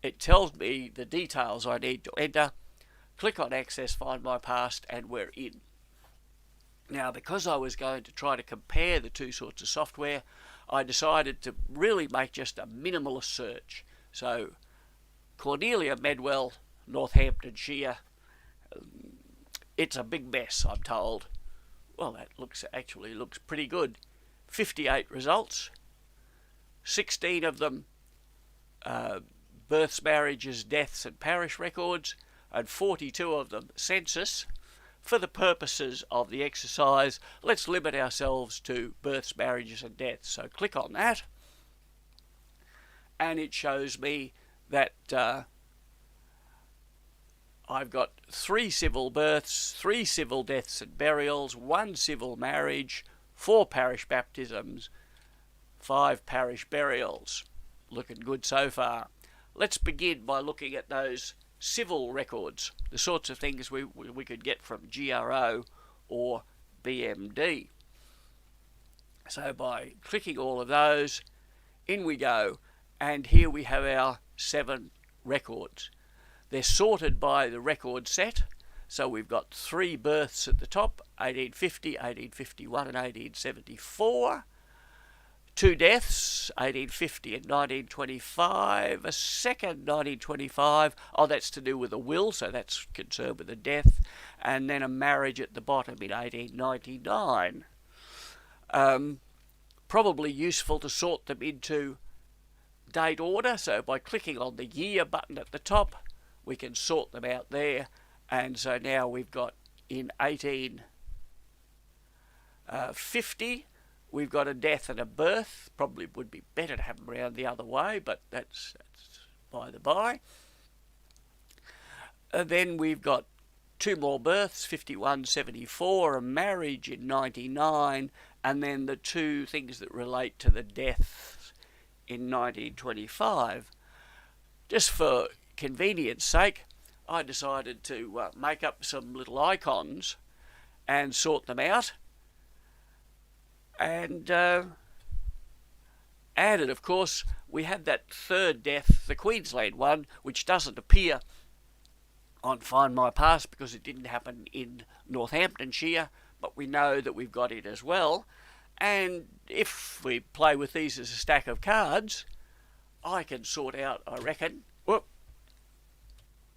It tells me the details I need to enter. Click on Access Find My Past, and we're in. Now, because I was going to try to compare the two sorts of software, I decided to really make just a minimalist search. So, Cornelia Medwell, Northamptonshire. It's a big mess, I'm told. Well, that actually looks pretty good. 58 results. 16 of them births, marriages, deaths and parish records, and 42 of them census. For the purposes of the exercise, let's limit ourselves to births, marriages and deaths. So click on that, and it shows me that I've got 3 civil births, 3 civil deaths and burials, 1 civil marriage, 4 parish baptisms, 5 parish burials. Looking good so far. Let's begin by looking at those civil records, the sorts of things we could get from GRO or BMD. So by clicking all of those, in we go, and here we have our 7 records. They're sorted by the record set, so we've got 3 births at the top, 1850, 1851 and 1874. 2 deaths, 1850 and 1925, a second 1925, oh that's to do with a will, so that's concerned with a death, and then a marriage at the bottom in 1899. Probably useful to sort them into date order, so by clicking on the year button at the top, we can sort them out there, and so now we've got in 1850, we've got a death and a birth. Probably would be better to have them around the other way, but that's by the by. Then we've got 2 more births, 51, 74, a marriage in 99, and then the 2 things that relate to the deaths in 1925. Just for convenience sake, I decided to make up some little icons and sort them out. And added, of course, we had that 3rd death, the Queensland one, which doesn't appear on Find My Past because it didn't happen in Northamptonshire, but we know that we've got it as well. And if we play with these as a stack of cards, I can sort out, I reckon,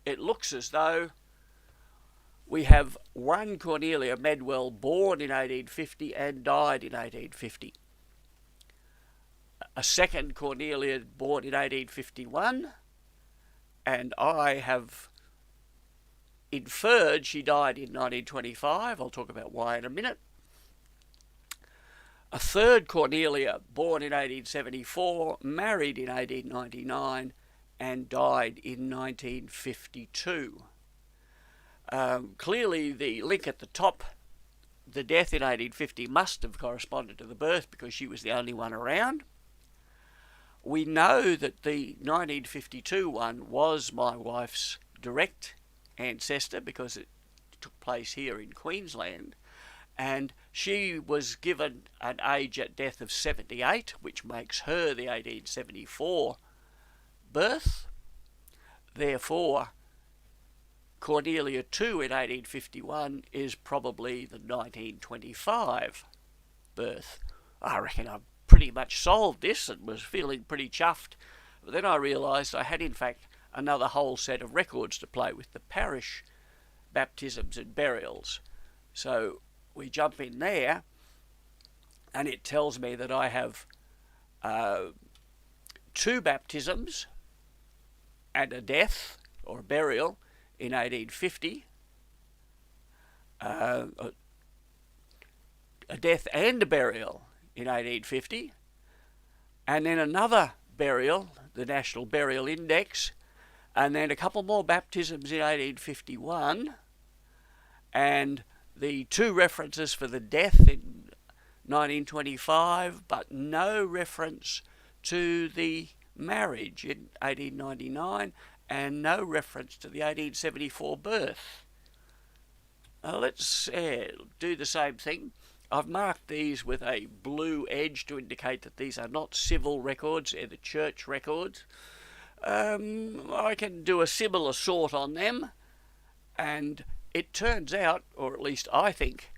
it looks as though we have 1 Cornelia Medwell born in 1850 and died in 1850. A 2nd Cornelia born in 1851, and I have inferred she died in 1925. I'll talk about why in a minute. A third Cornelia, born in 1874, married in 1899, and died in 1952. Clearly, the link at the top, the death in 1850, must have corresponded to the birth because she was the only one around. We know that the 1952 one was my wife's direct ancestor because it took place here in Queensland, and she was given an age at death of 78, which makes her the 1874 birth. Therefore, Cornelia II in 1851 is probably the 1925 birth. I reckon I've pretty much solved this and was feeling pretty chuffed. But then I realised I had in fact another whole set of records to play with, the parish baptisms and burials. So we jump in there and it tells me that I have 2 baptisms and a death or a burial in 1850, a death and a burial in 1850, and then another burial, the National Burial Index, and then a couple more baptisms in 1851, and the 2 references for the death in 1925, but no reference to the marriage in 1899, and no reference to the 1874 birth. Let's do the same thing. I've marked these with a blue edge to indicate that these are not civil records, they're the church records. I can do a similar sort on them, and it turns out, or at least I think,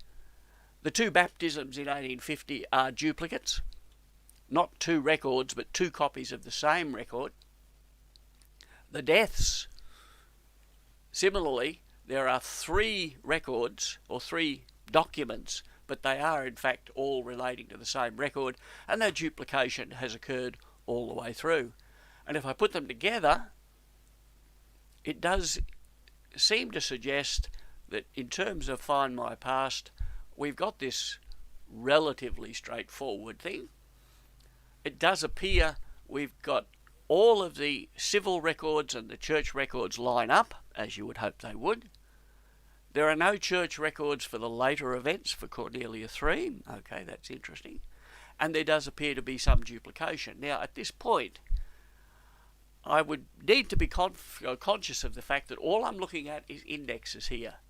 the 2 baptisms in 1850 are duplicates. Not 2 records, but 2 copies of the same record. The deaths, similarly, there are 3 records, or 3 documents, but they are in fact all relating to the same record, and that duplication has occurred all the way through. And if I put them together, it does seem to suggest that in terms of Find My Past, we've got this relatively straightforward thing. It does appear we've got all of the civil records and the church records line up, as you would hope they would. There are no church records for the later events for Cornelia III. Okay, that's interesting. And there does appear to be some duplication. Now, at this point, I would need to be conscious of the fact that all I'm looking at is indexes here.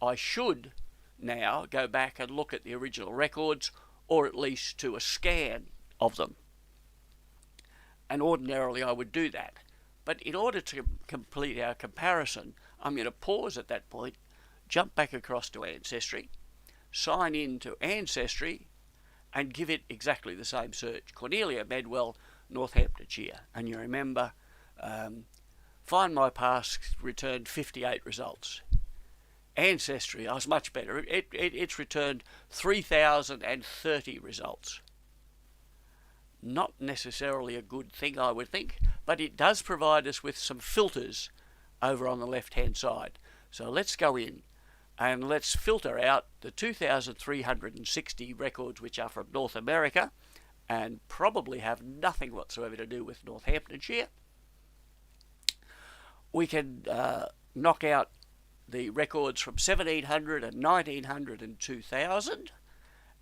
I should now go back and look at the original records, or at least to a scan of them. And ordinarily I would do that. But in order to complete our comparison, I'm going to pause at that point, jump back across to Ancestry, sign in to Ancestry, and give it exactly the same search. Cornelia Medwell, Northamptonshire. And you remember, Find My Past returned 58 results. Ancestry, I was much better. It's returned 3,030 results. Not necessarily a good thing, I would think, but it does provide us with some filters over on the left-hand side. So let's go in and let's filter out the 2,360 records which are from North America and probably have nothing whatsoever to do with Northamptonshire. We can knock out the records from 1700 and 1900 and 2000,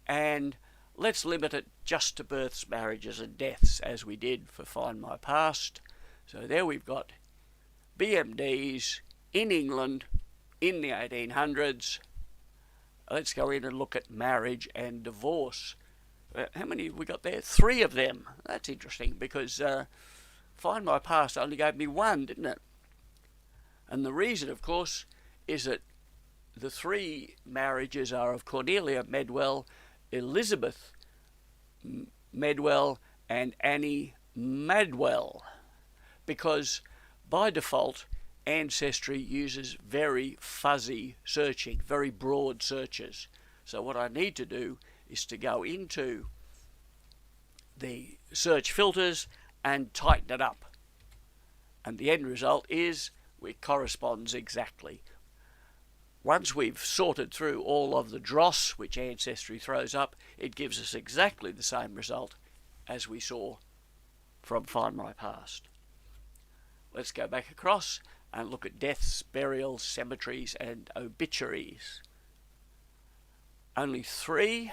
and let's limit it just to births, marriages and deaths, as we did for Find My Past. So there we've got BMDs in England in the 1800s. Let's go in and look at marriage and divorce. How many have we got there? 3 of them. That's interesting because Find My Past only gave me 1, didn't it? And the reason, of course, is that the 3 marriages are of Cornelia Medwell, Elizabeth Medwell and Annie Madwell, because by default Ancestry uses very fuzzy searching, very broad searches. So what I need to do is to go into the search filters and tighten it up, and the end result is it corresponds exactly. once we've sorted through all of the dross which Ancestry throws up, it gives us exactly the same result as we saw from Find My Past. Let's go back across and look at deaths, burials, cemeteries and obituaries. Only three,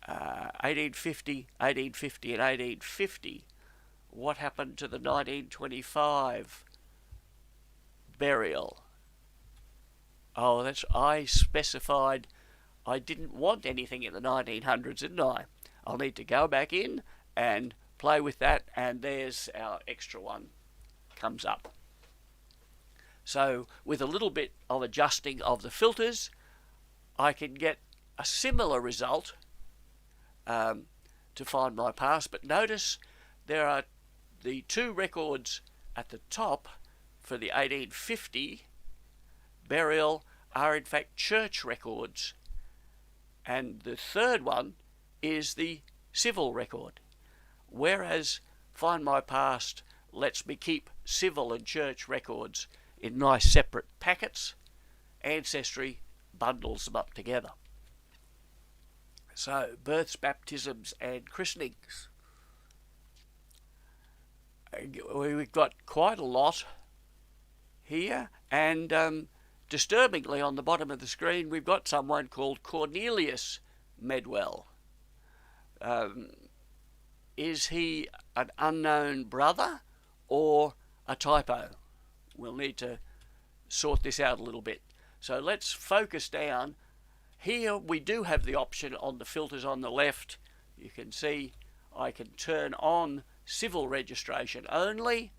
1850, 1850 and 1850. What happened to the 1925 burial? Oh, I specified I didn't want anything in the 1900s, didn't I? I'll need to go back in and play with that, and there's our extra one comes up. So with a little bit of adjusting of the filters, I can get a similar result to Find My Past, but notice there are the two records at the top for the 1850 burial are in fact church records, and the third one is the civil record, whereas Find My Past lets me keep civil and church records in nice separate packets. Ancestry bundles them up together. So, births, baptisms and christenings. We've got quite a lot here, and disturbingly on the bottom of the screen we've got someone called Cornelius Medwell. Is he an unknown brother or a typo? We'll need to sort this out a little bit. So let's focus down. Here we do have the option on the filters on the left. You can see I can turn on civil registration only,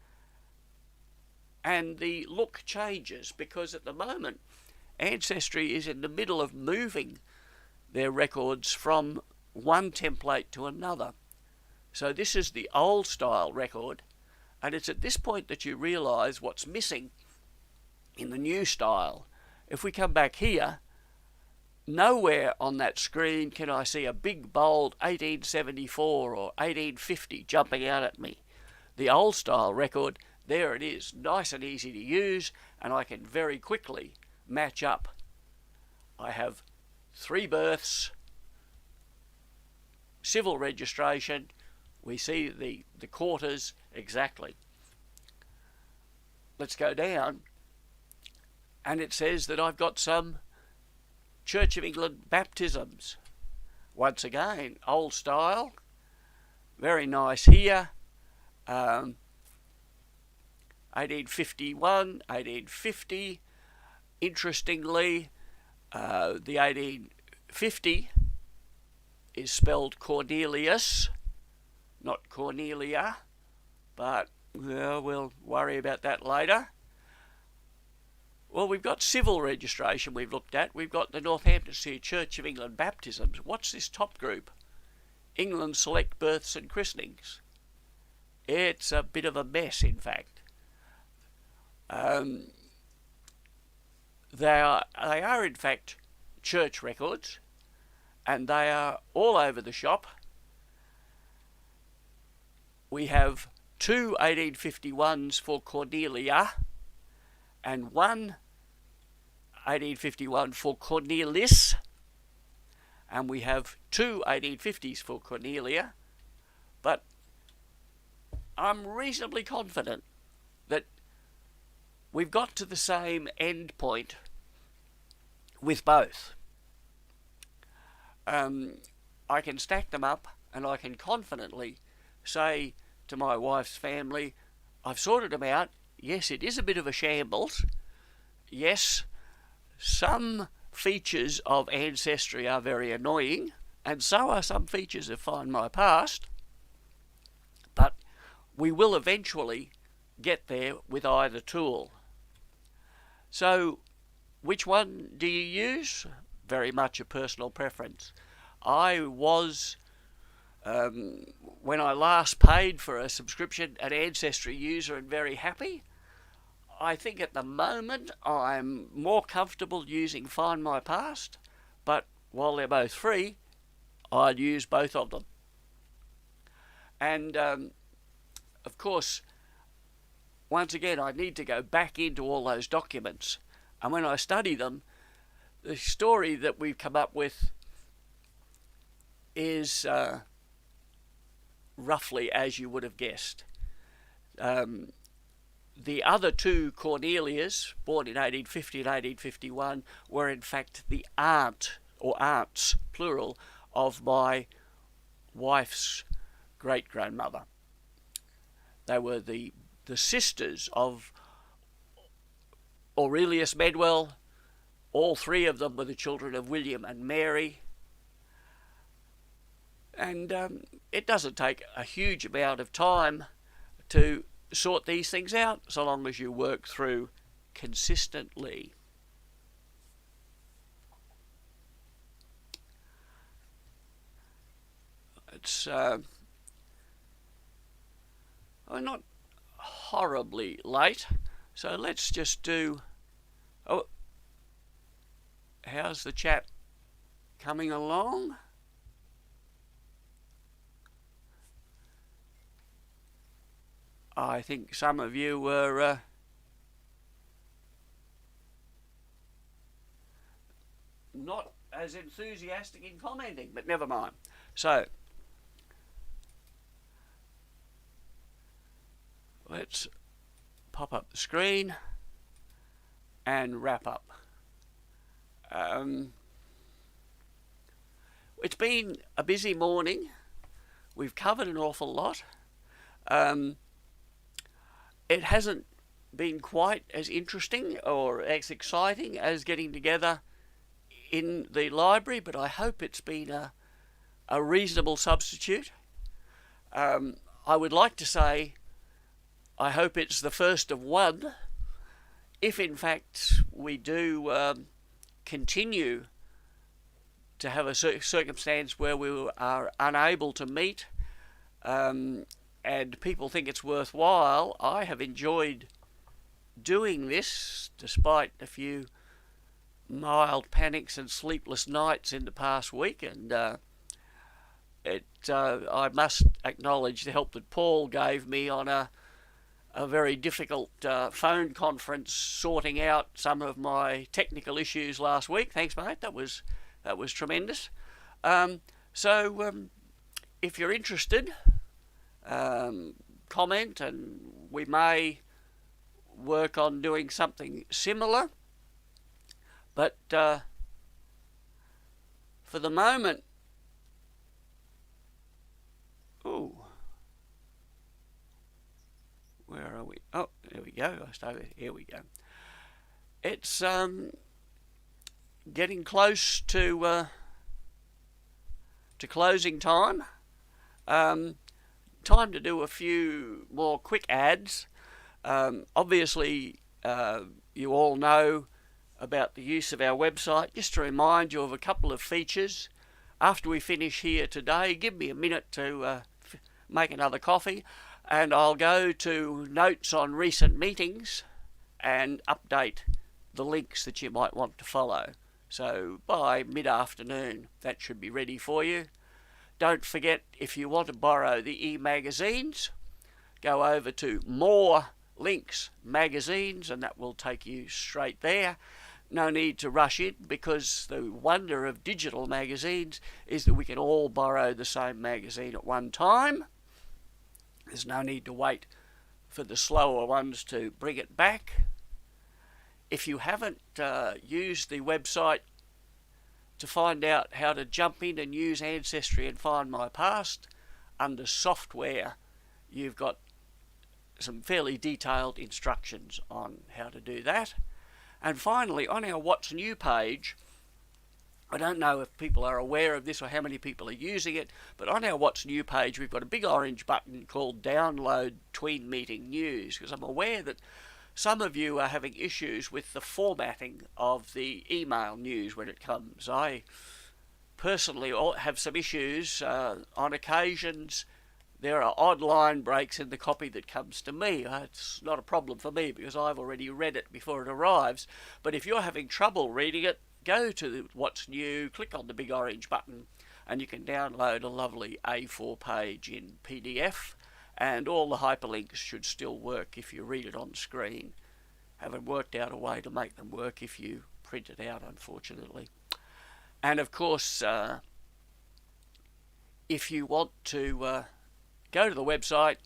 and the look changes because at the moment Ancestry is in the middle of moving their records from one template to another. So this is the old style record, and it's at this point that you realise what's missing in the new style. If we come back here, nowhere on that screen can I see a big bold 1874 or 1850 jumping out at me. The old style record, there it is, nice and easy to use, and I can very quickly match up. I have 3 births, civil registration, we see the quarters exactly. Let's go down, and it says that I've got some Church of England baptisms. Once again, old style, very nice here. 1851, 1850. Interestingly, the 1850 is spelled Cornelius, not Cornelia, but we'll worry about that later. Well, we've got civil registration we've looked at. We've got the Northamptonshire Church of England baptisms. What's this top group? England Select Births and Christenings. It's a bit of a mess, in fact. They are in fact church records, and they are all over the shop. We have 2 1851s for Cornelia and 1 1851 for Cornelis, and we have 2 1850s for Cornelia, but I'm reasonably confident that we've got to the same end point with both. I can stack them up, and I can confidently say to my wife's family, I've sorted them out. Yes, it is a bit of a shambles. Yes, some features of Ancestry are very annoying, and so are some features of Find My Past, but we will eventually get there with either tool. So, which one do you use? Very much a personal preference. I was, when I last paid for a subscription, an Ancestry user and very happy. I think at the moment I'm more comfortable using Find My Past, but while they're both free, I'd use both of them. And of course, once again, I need to go back into all those documents, And when I study them, the story that we've come up with is roughly as you would have guessed. The other two Cornelias, born in 1850 and 1851, were in fact the aunt, or aunts, plural, of my wife's great-grandmother. They were the sisters of Aurelius Medwell. All three of them were the children of William and Mary. And it doesn't take a huge amount of time to sort these things out, so long as you work through consistently. It's not horribly late, so let's just do... Oh, how's the chat coming along? I think some of you were not as enthusiastic in commenting, but never mind. So, let's pop up the screen and wrap up. It's been a busy morning. We've covered an awful lot. It hasn't been quite as interesting or as exciting as getting together in the library, but I hope it's been a reasonable substitute. I would like to say I hope it's the first of one. If in fact we do continue to have a circumstance where we are unable to meet, and people think it's worthwhile, I have enjoyed doing this despite a few mild panics and sleepless nights in the past week, and I must acknowledge the help that Paul gave me on a very difficult phone conference sorting out some of my technical issues last week. Thanks, mate. That was tremendous. So if you're interested, comment, and we may work on doing something similar. But for the moment, where are we? Oh, there we go. Here we go. It's getting close to closing time. Time to do a few more quick ads. Obviously, you all know about the use of our website. Just to remind you of a couple of features. After we finish here today, give me a minute to make another coffee, and I'll go to notes on recent meetings and update the links that you might want to follow. So by mid-afternoon, that should be ready for you. Don't forget, if you want to borrow the e-magazines, go over to More Links Magazines, and that will take you straight there. No need to rush in, because the wonder of digital magazines is that we can all borrow the same magazine at one time. There's no need to wait for the slower ones to bring it back. If you haven't used the website to find out how to jump in and use Ancestry and find my past, under software, you've got some fairly detailed instructions on how to do that. And finally, on our What's New page, I don't know if people are aware of this or how many people are using it, but on our What's New page, we've got a big orange button called Download Tween Meeting News, because I'm aware that some of you are having issues with the formatting of the email news when it comes. I personally have some issues. On occasions, there are odd line breaks in the copy that comes to me. It's not a problem for me because I've already read it before it arrives. But if you're having trouble reading it, go to What's New, click on the big orange button, and you can download a lovely A4 page in PDF. And all the hyperlinks should still work if you read it on screen. haven't worked out a way to make them work if you print it out, unfortunately. And of course, if you want to go to the website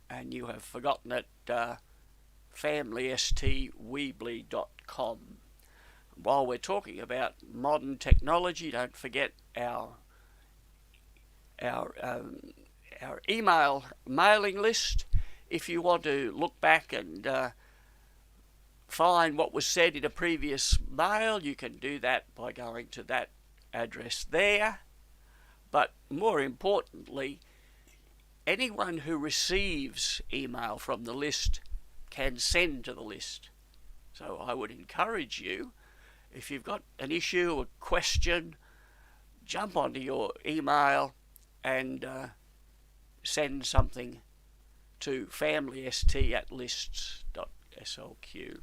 and you have forgotten it, familystweebly.com. While we're talking about modern technology, don't forget our email mailing list. If you want to look back and find what was said in a previous mail, you can do that by going to that address there. But more importantly, anyone who receives email from the list can send to the list. So I would encourage you, if you've got an issue, a question, jump onto your email and send something to familyst@lists.slq.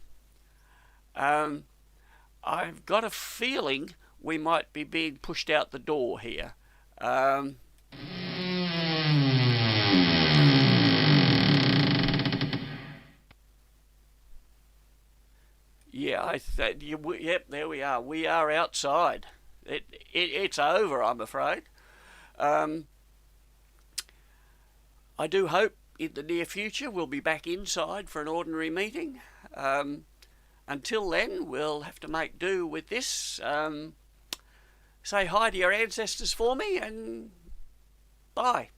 I've got a feeling we might be being pushed out the door here. Yeah, yep, there we are. We are outside. It's over, I'm afraid. I do hope in the near future we'll be back inside for an ordinary meeting. Until then, we'll have to make do with this. Say hi to your ancestors for me, and bye.